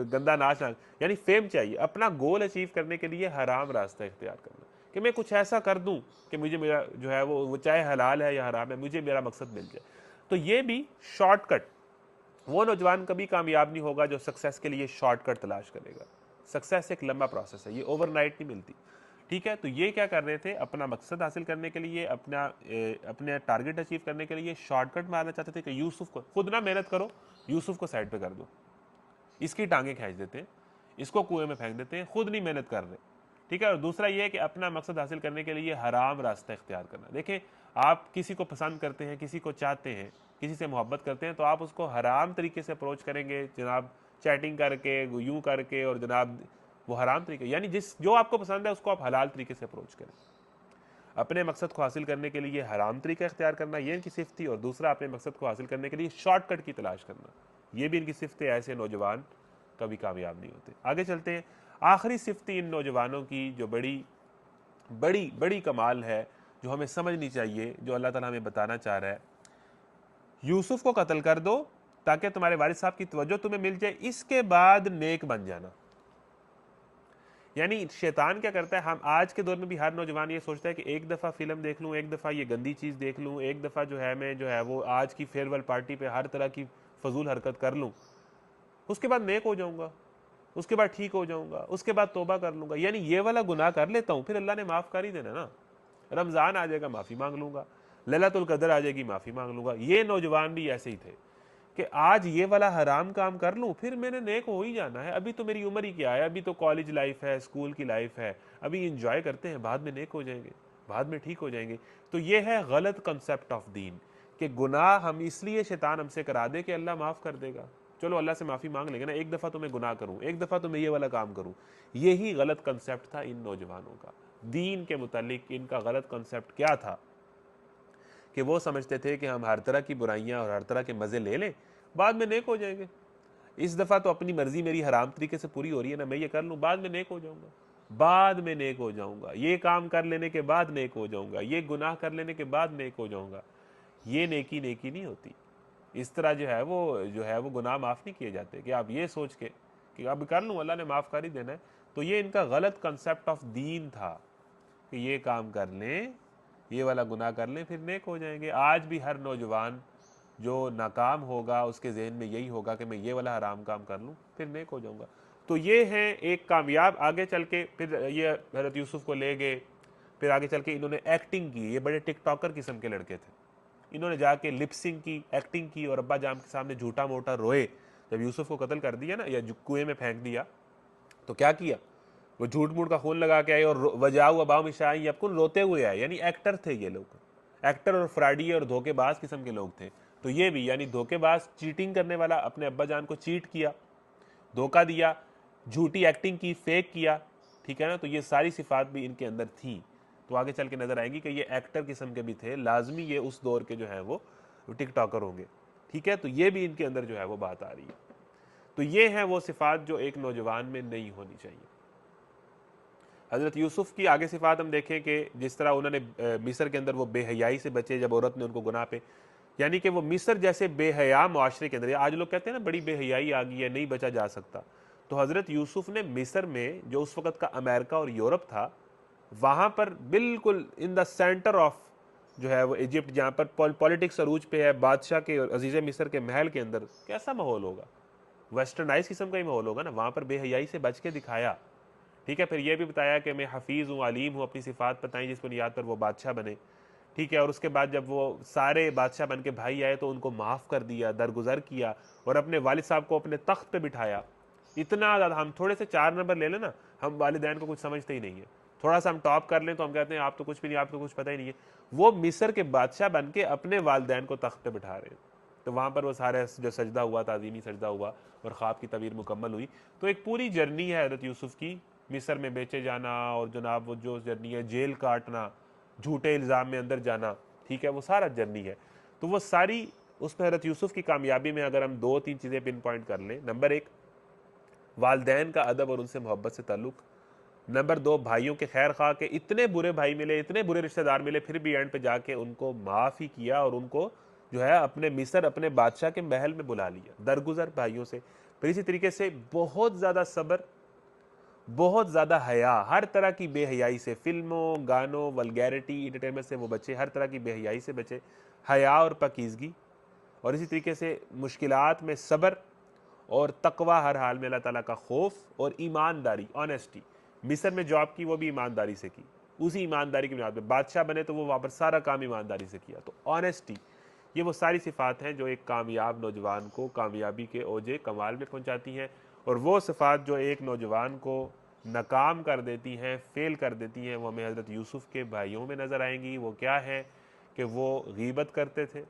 गंदा नाच ना, यानी फेम चाहिए। अपना गोल अचीव करने के लिए हराम रास्ता इख्तियार करना कि मैं कुछ ऐसा कर दूं कि मुझे मेरा जो है वो चाहे हलाल है या हराम है, मुझे मेरा मकसद मिल जाए। तो ये भी शॉर्टकट, वो नौजवान कभी कामयाब नहीं होगा जो सक्सेस के लिए शॉर्टकट तलाश करेगा। सक्सेस एक लंबा प्रोसेस है, ये ओवरनाइट नहीं मिलती। ठीक है, तो ये क्या कर रहे थे, अपना मकसद हासिल करने के लिए, अपने टारगेट अचीव करने के लिए शॉर्टकट मारना चाहते थे कि यूसुफ को खुद ना मेहनत करो, यूसुफ को साइड पे कर दो, इसकी टांगे खींच देते हैं, इसको कुएं में फेंक देते हैं, खुद नहीं मेहनत कर रहे। ठीक है। और दूसरा ये है कि अपना मकसद हासिल करने के लिए हराम रास्ता इख्तियार करना। देखें, आप किसी को पसंद करते हैं, किसी को चाहते हैं, किसी से मोहब्बत करते हैं, तो आप उसको हराम तरीके से अप्रोच करेंगे जनाब, चैटिंग करके, यूं करके, और जनाब वो हराम तरीके, यानी जो आपको पसंद है उसको आप हलाल तरीके से अप्रोच करें। अपने मकसद को हासिल करने के लिए हराम तरीका इख्तियार करना, ये इनकी सिफ्त थी। और दूसरा, अपने मकसद को हासिल करने के लिए शॉर्टकट की तलाश करना, ये भी इनकी सिफ्त है। ऐसे नौजवान कभी कामयाब नहीं होते। आगे चलते हैं। आखिरी सिफ्त इन नौजवानों की जो बड़ी बड़ी बड़ी कमाल है, जो हमें समझनी चाहिए, जो अल्लाह ताला हमें बताना चाह रहा है, यूसुफ को कत्ल कर दो ताकि तुम्हारे वालिद साहब की तवज्जो तुम्हें मिल जाए, इसके बाद नेक बन जाना। यानी शैतान क्या करता है, हम आज के दौर में भी हर नौजवान ये सोचता है कि एक दफ़ा फिल्म देख लूँ, एक दफ़ा ये गंदी चीज़ देख लूँ, एक दफ़ा जो है मैं जो है वो आज की फेयरवेल पार्टी पे हर तरह की फजूल हरकत कर लूँ, उसके बाद नेक हो जाऊँगा, उसके बाद ठीक हो जाऊँगा, उसके बाद तौबा कर लूँगा। यानी ये वाला गुनाह कर लेता हूँ, फिर अल्लाह ने माफ़ कर ही देना ना। रमज़ान आ जाएगा, माफ़ी मांग लूँगा, लैलतुल कदर आ जाएगी, माफ़ी मांग लूँगा। ये नौजवान भी ऐसे ही थे कि आज ये वाला हराम काम कर लूँ, फिर मैंने नेक हो ही जाना है। अभी तो मेरी उम्र ही क्या है, अभी तो कॉलेज लाइफ है, स्कूल की लाइफ है, अभी इंजॉय करते हैं, बाद में नेक हो जाएंगे, बाद में ठीक हो जाएंगे। तो ये है गलत कंसेप्ट ऑफ दीन कि गुनाह हम इसलिए शैतान हमसे करा दे कि अल्लाह माफ़ कर देगा। चलो अल्लाह से माफ़ी मांग लेंगे ना, एक दफ़ा तो मैं गुनाह करूँ, एक दफ़ा तो मैं ये वाला काम करूँ। यही गलत कंसेप्ट था इन नौजवानों का। दीन के मुतालिक इनका गलत कंसेप्ट क्या था कि वो समझते थे कि हम हर तरह की बुराइयां और हर तरह के मज़े ले लें, बाद में नेक हो जाएंगे। इस दफ़ा तो अपनी मर्जी मेरी हराम तरीके से पूरी हो रही है ना, मैं ये कर लूँ, बाद में नेक हो जाऊंगा, बाद में नेक हो जाऊंगा, ये काम कर लेने के बाद नेक हो जाऊंगा, ये गुनाह कर लेने के बाद नेक हो जाऊंगा। ये नेकी नेकी नहीं होती। इस तरह जो है वो गुनाह माफ़ नहीं किए जाते कि आप ये सोच के कि अब कर लूँ, अल्लाह ने माफ़ कर ही देना है। तो ये इनका गलत कंसेप्ट ऑफ दीन था कि ये काम कर लें, ये वाला गुनाह कर लें, फिर नेक हो जाएंगे। आज भी हर नौजवान जो नाकाम होगा उसके जहन में यही होगा कि मैं ये वाला हराम काम कर लूँ, फिर नेक हो जाऊंगा। तो ये है एक कामयाब। आगे चल के फिर ये हज़रत यूसुफ को ले गए, फिर आगे चल के इन्होंने एक्टिंग की। ये बड़े टिकटॉकर किस्म के लड़के थे, इन्होंने जाके लिपसिंग की, एक्टिंग की और अब्बा जान के सामने झूठा मोटा रोए। जब यूसुफ को कत्ल कर दिया ना, या कुएं में फेंक दिया, तो क्या किया, वो झूठ मूठ का खून लगा के आए और वजाऊ अबाऊ में शाही यबकुन, रोते हुए आए। यानी एक्टर थे ये लोग, एक्टर और फ्रॉडी और धोखेबाज किस्म के लोग थे। तो ये भी यानी धोखेबाज, चीटिंग करने वाला, अपने अब्बा जान को चीट किया, धोखा दिया, झूठी एक्टिंग की, फेक किया। ठीक है ना। तो ये सारी सिफात भी इनके अंदर थी। तो आगे चल के नजर आएंगी कि ये एक्टर किस्म के भी थे, लाजमी ये उस दौर के जो है वो टिकटॉकर होंगे। ठीक है। तो ये भी इनके अंदर जो है वो बात आ रही है। तो ये है वो सिफात जो एक नौजवान में नहीं होनी चाहिए। हज़रत यूसुफ की आगे सिफात हम देखें कि जिस तरह उन्होंने मिस्र के अंदर वो बेहयाई से बचे, जब औरत ने उनको गुनाह पे, यानी कि वो मिस्र जैसे बेहया मुआशरे के अंदर, आज लोग कहते हैं ना बड़ी बेहयाई आ गई है, नहीं बचा जा सकता। तो हज़रत यूसुफ ने मिस्र में, जो उस वक़्त का अमेरिका और यूरोप था, वहाँ पर बिल्कुल इन द सेंटर ऑफ जो है वो इजिप्ट, जहाँ पर पॉलिटिक्स अरूज पे है, बादशाह के अजीज़ मिस्र के महल के अंदर कैसा माहौल होगा, वेस्टर्नाइज किस्म का ही माहौल होगा ना, वहाँ पर बेहयाई से बच के दिखाया। ठीक है, फिर ये भी बताया कि मैं हफीज़ हूँ, अलीम हूँ, अपनी सिफ़ात बताई जिस बुनियाद पर वो बादशाह बने। ठीक है, और उसके बाद जब वो सारे बादशाह बन के भाई आए तो उनको माफ़ कर दिया, दरगुजर किया और अपने वालिद साहब को अपने तख्त पे बिठाया। इतना ज़्यादा, हम थोड़े से 4 नंबर ले लें ना, हम वालिदैन को कुछ समझते ही नहीं है। थोड़ा सा हम टॉप कर लें तो हम कहते हैं आप तो कुछ भी नहीं, आप तो कुछ पता ही नहीं है। वो मिस्र के बादशाह बन के अपने वालिदैन को तख्त पे बिठा रहे हैं। तो वहाँ पर वो सारे जो सजदा हुआ, ताज़ीमी सजदा हुआ और ख्वाब की तबीर मुकम्मल हुई। तो एक पूरी जर्नी है हज़रत यूसुफ़ की, मिस्र में बेचे जाना और जनाब वो जो जर्नी है, जेल काटना, झूठे इल्ज़ाम में अंदर जाना, ठीक है, वो सारा जर्नी है। तो वो सारी उसमें हज़रत यूसुफ़ की कामयाबी में अगर हम 2-3 चीज़ें पिन पॉइंट कर लें, नंबर 1 वालदैन का अदब और उनसे मोहब्बत से ताल्लुक़। नंबर 2 भाइयों के खैर खा के, इतने बुरे भाई मिले, इतने बुरे रिश्तेदार मिले, फिर भी एंड पे जाके उनको माफ़ ही किया और उनको जो है अपने मिस्र, अपने बादशाह के महल में बुला लिया, दरगुजर भाइयों से। फिर इसी तरीके से बहुत ज़्यादा सब्र, बहुत ज़्यादा हया, हर तरह की बेहयाई से, फिल्मों, गानों, वल्गैरिटी, इंटरटेनमेंट से वो बचे, हर तरह की बेहयाई से बचे, हया और पाकीज़गी। और इसी तरीके से मुश्किलात में सब्र और तकवा, हर हाल में अल्लाह ताला का खौफ और ईमानदारी, ऑनेस्टी। मिस्र में जॉब की वो भी ईमानदारी से की, उसी ईमानदारी की बुनियाद पे बादशाह बने तो वो वहाँ पर सारा काम ईमानदारी से किया। तो ऑनेस्टी, ये वो सारी सिफ़ात हैं जो एक कामयाब नौजवान को कामयाबी के ओजे कमाल में पहुँचाती हैं। और वो सिफ़ात जो एक नौजवान को नाकाम कर देती हैं, फ़ेल कर देती हैं, वो हमें हज़रत यूसुफ़ के भाइयों में नज़र आएंगी। वो क्या है कि वो गीबत करते थे,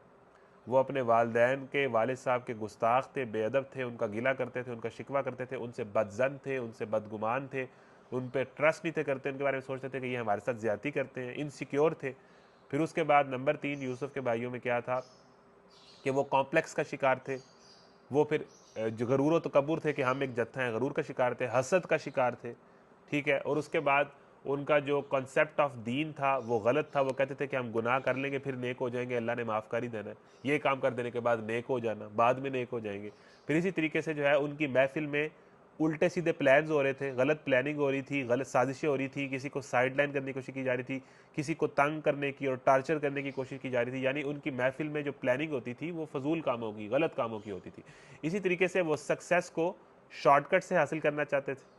वो अपने वालदैन के, वालिद साहब के गुस्ताख थे, बेअदब थे, उनका गिला करते थे, उनका शिकवा करते थे, उनसे बदजन थे, उनसे बदगुमान थे, उन पे ट्रस्ट नहीं थे करते, उनके बारे में सोचते थे कि ये हमारे साथ ज़्यादती करते हैं, इनसिक्योर थे। फिर उसके बाद नंबर 3 यूसुफ़ के भाइयों में क्या था कि वो कॉम्प्लेक्स का शिकार थे। वो फिर जो गरूर व तकब्बुर थे कि हम एक जत्था हैं, गरूर का शिकार थे, हसद का शिकार थे। ठीक है, और उसके बाद उनका जो कॉन्सेप्ट ऑफ दीन था वो गलत था। वो कहते थे कि हम गुनाह कर लेंगे फिर नेक हो जाएंगे, अल्लाह ने माफ़ कर ही देना है, ये काम कर देने के बाद नेक हो जाना, बाद में नेक हो जाएंगे। फिर इसी तरीके से जो है उनकी महफिल में उल्टे सीधे प्लान्स हो रहे थे, गलत प्लानिंग हो रही थी, गलत साजिशें हो रही थी, किसी को साइडलाइन करने की कोशिश की जा रही थी, किसी को तंग करने की और टार्चर करने की कोशिश की जा रही थी। यानी उनकी महफिल में जो प्लानिंग होती थी वो फजूल कामों की, गलत कामों की होती थी। इसी तरीके से वो सक्सेस को शॉर्टकट से हासिल करना चाहते थे।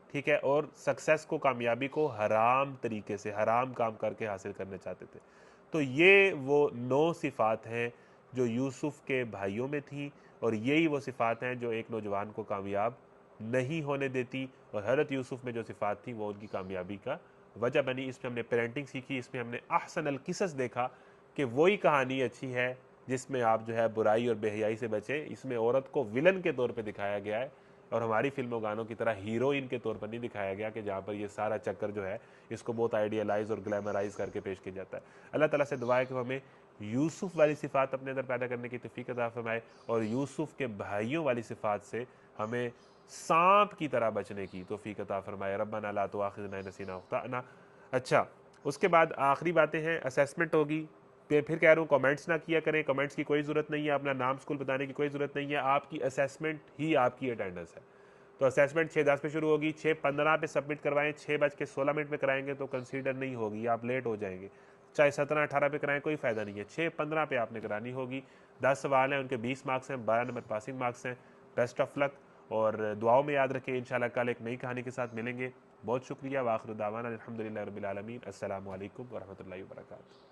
ठीक है, और सक्सेस को, कामयाबी को हराम तरीके से, हराम काम करके हासिल करना चाहते थे। तो ये वो 9 सिफ़ात हैं जो यूसुफ़ के भाइयों में थी और यही वो सिफ़ात हैं जो एक नौजवान को कामयाब नहीं होने देती। और हज़रत यूसुफ़ में जो सिफ़ात थी वो उनकी कामयाबी का वजह बनी। इसमें हमने पेरेंटिंग सीखी, इसमें हमने अहसन अल किसस देखा कि वही कहानी अच्छी है जिसमें आप जो है बुराई और बेहयाई से बचे। इसमें औरत को विलन के तौर पे दिखाया गया है और हमारी फिल्मों गानों की तरह हीरोइन के तौर पर नहीं दिखाया गया कि जहाँ पर ये सारा चक्कर जो है इसको बहुत आइडियलाइज और ग्लैमराइज करके पेश किया जाता है। अल्लाह ताला से दुआ है कि हमें यूसुफ़ वाली सिफ़ात अपने अंदर पैदा करने की तौफ़ीक अता फ़रमाए और यूसुफ़ के भाइयों वाली सिफ़ात से हमें सांप की तरह बचने की तौफ़ीक अता फ़रमाए। रब्बना ला तुआखिज़ना इन नसीना अव अख़्ताअना। अच्छा, उसके बाद आखिरी बातें हैं, असेसमेंट होगी। फिर कह रहा हूँ कमेंट्स ना किया करें, कमेंट्स की कोई ज़रूरत नहीं है, अपना नाम स्कूल बताने की कोई ज़रूरत नहीं है, आपकी असेसमेंट ही आपकी अटेंडेंस है। तो असेसमेंट 6:10 पे शुरू होगी, 6:15 पे सबमिट करवाएं, 6:16 में कराएंगे तो कंसीडर नहीं होगी, आप लेट हो जाएंगे। चाहे 17-18 पे कराएं, कोई फ़ायदा नहीं है, 6:15 पे आपने करानी होगी। 10 सवाल हैं, उनके 20 मार्क्स हैं, 12 नंबर पासिंग मार्क्स हैं। बेस्ट ऑफ लक और दुआओं में याद रखें। इंशाल्लाह कल एक नई कहानी के साथ मिलेंगे। बहुत शुक्रिया। वाखिर दावाना अल्हम्दुलिल्लाहि रब्बिल आलमीन। अस्सलामु अलैकुम व रहमतुल्लाहि व बरकातुहू।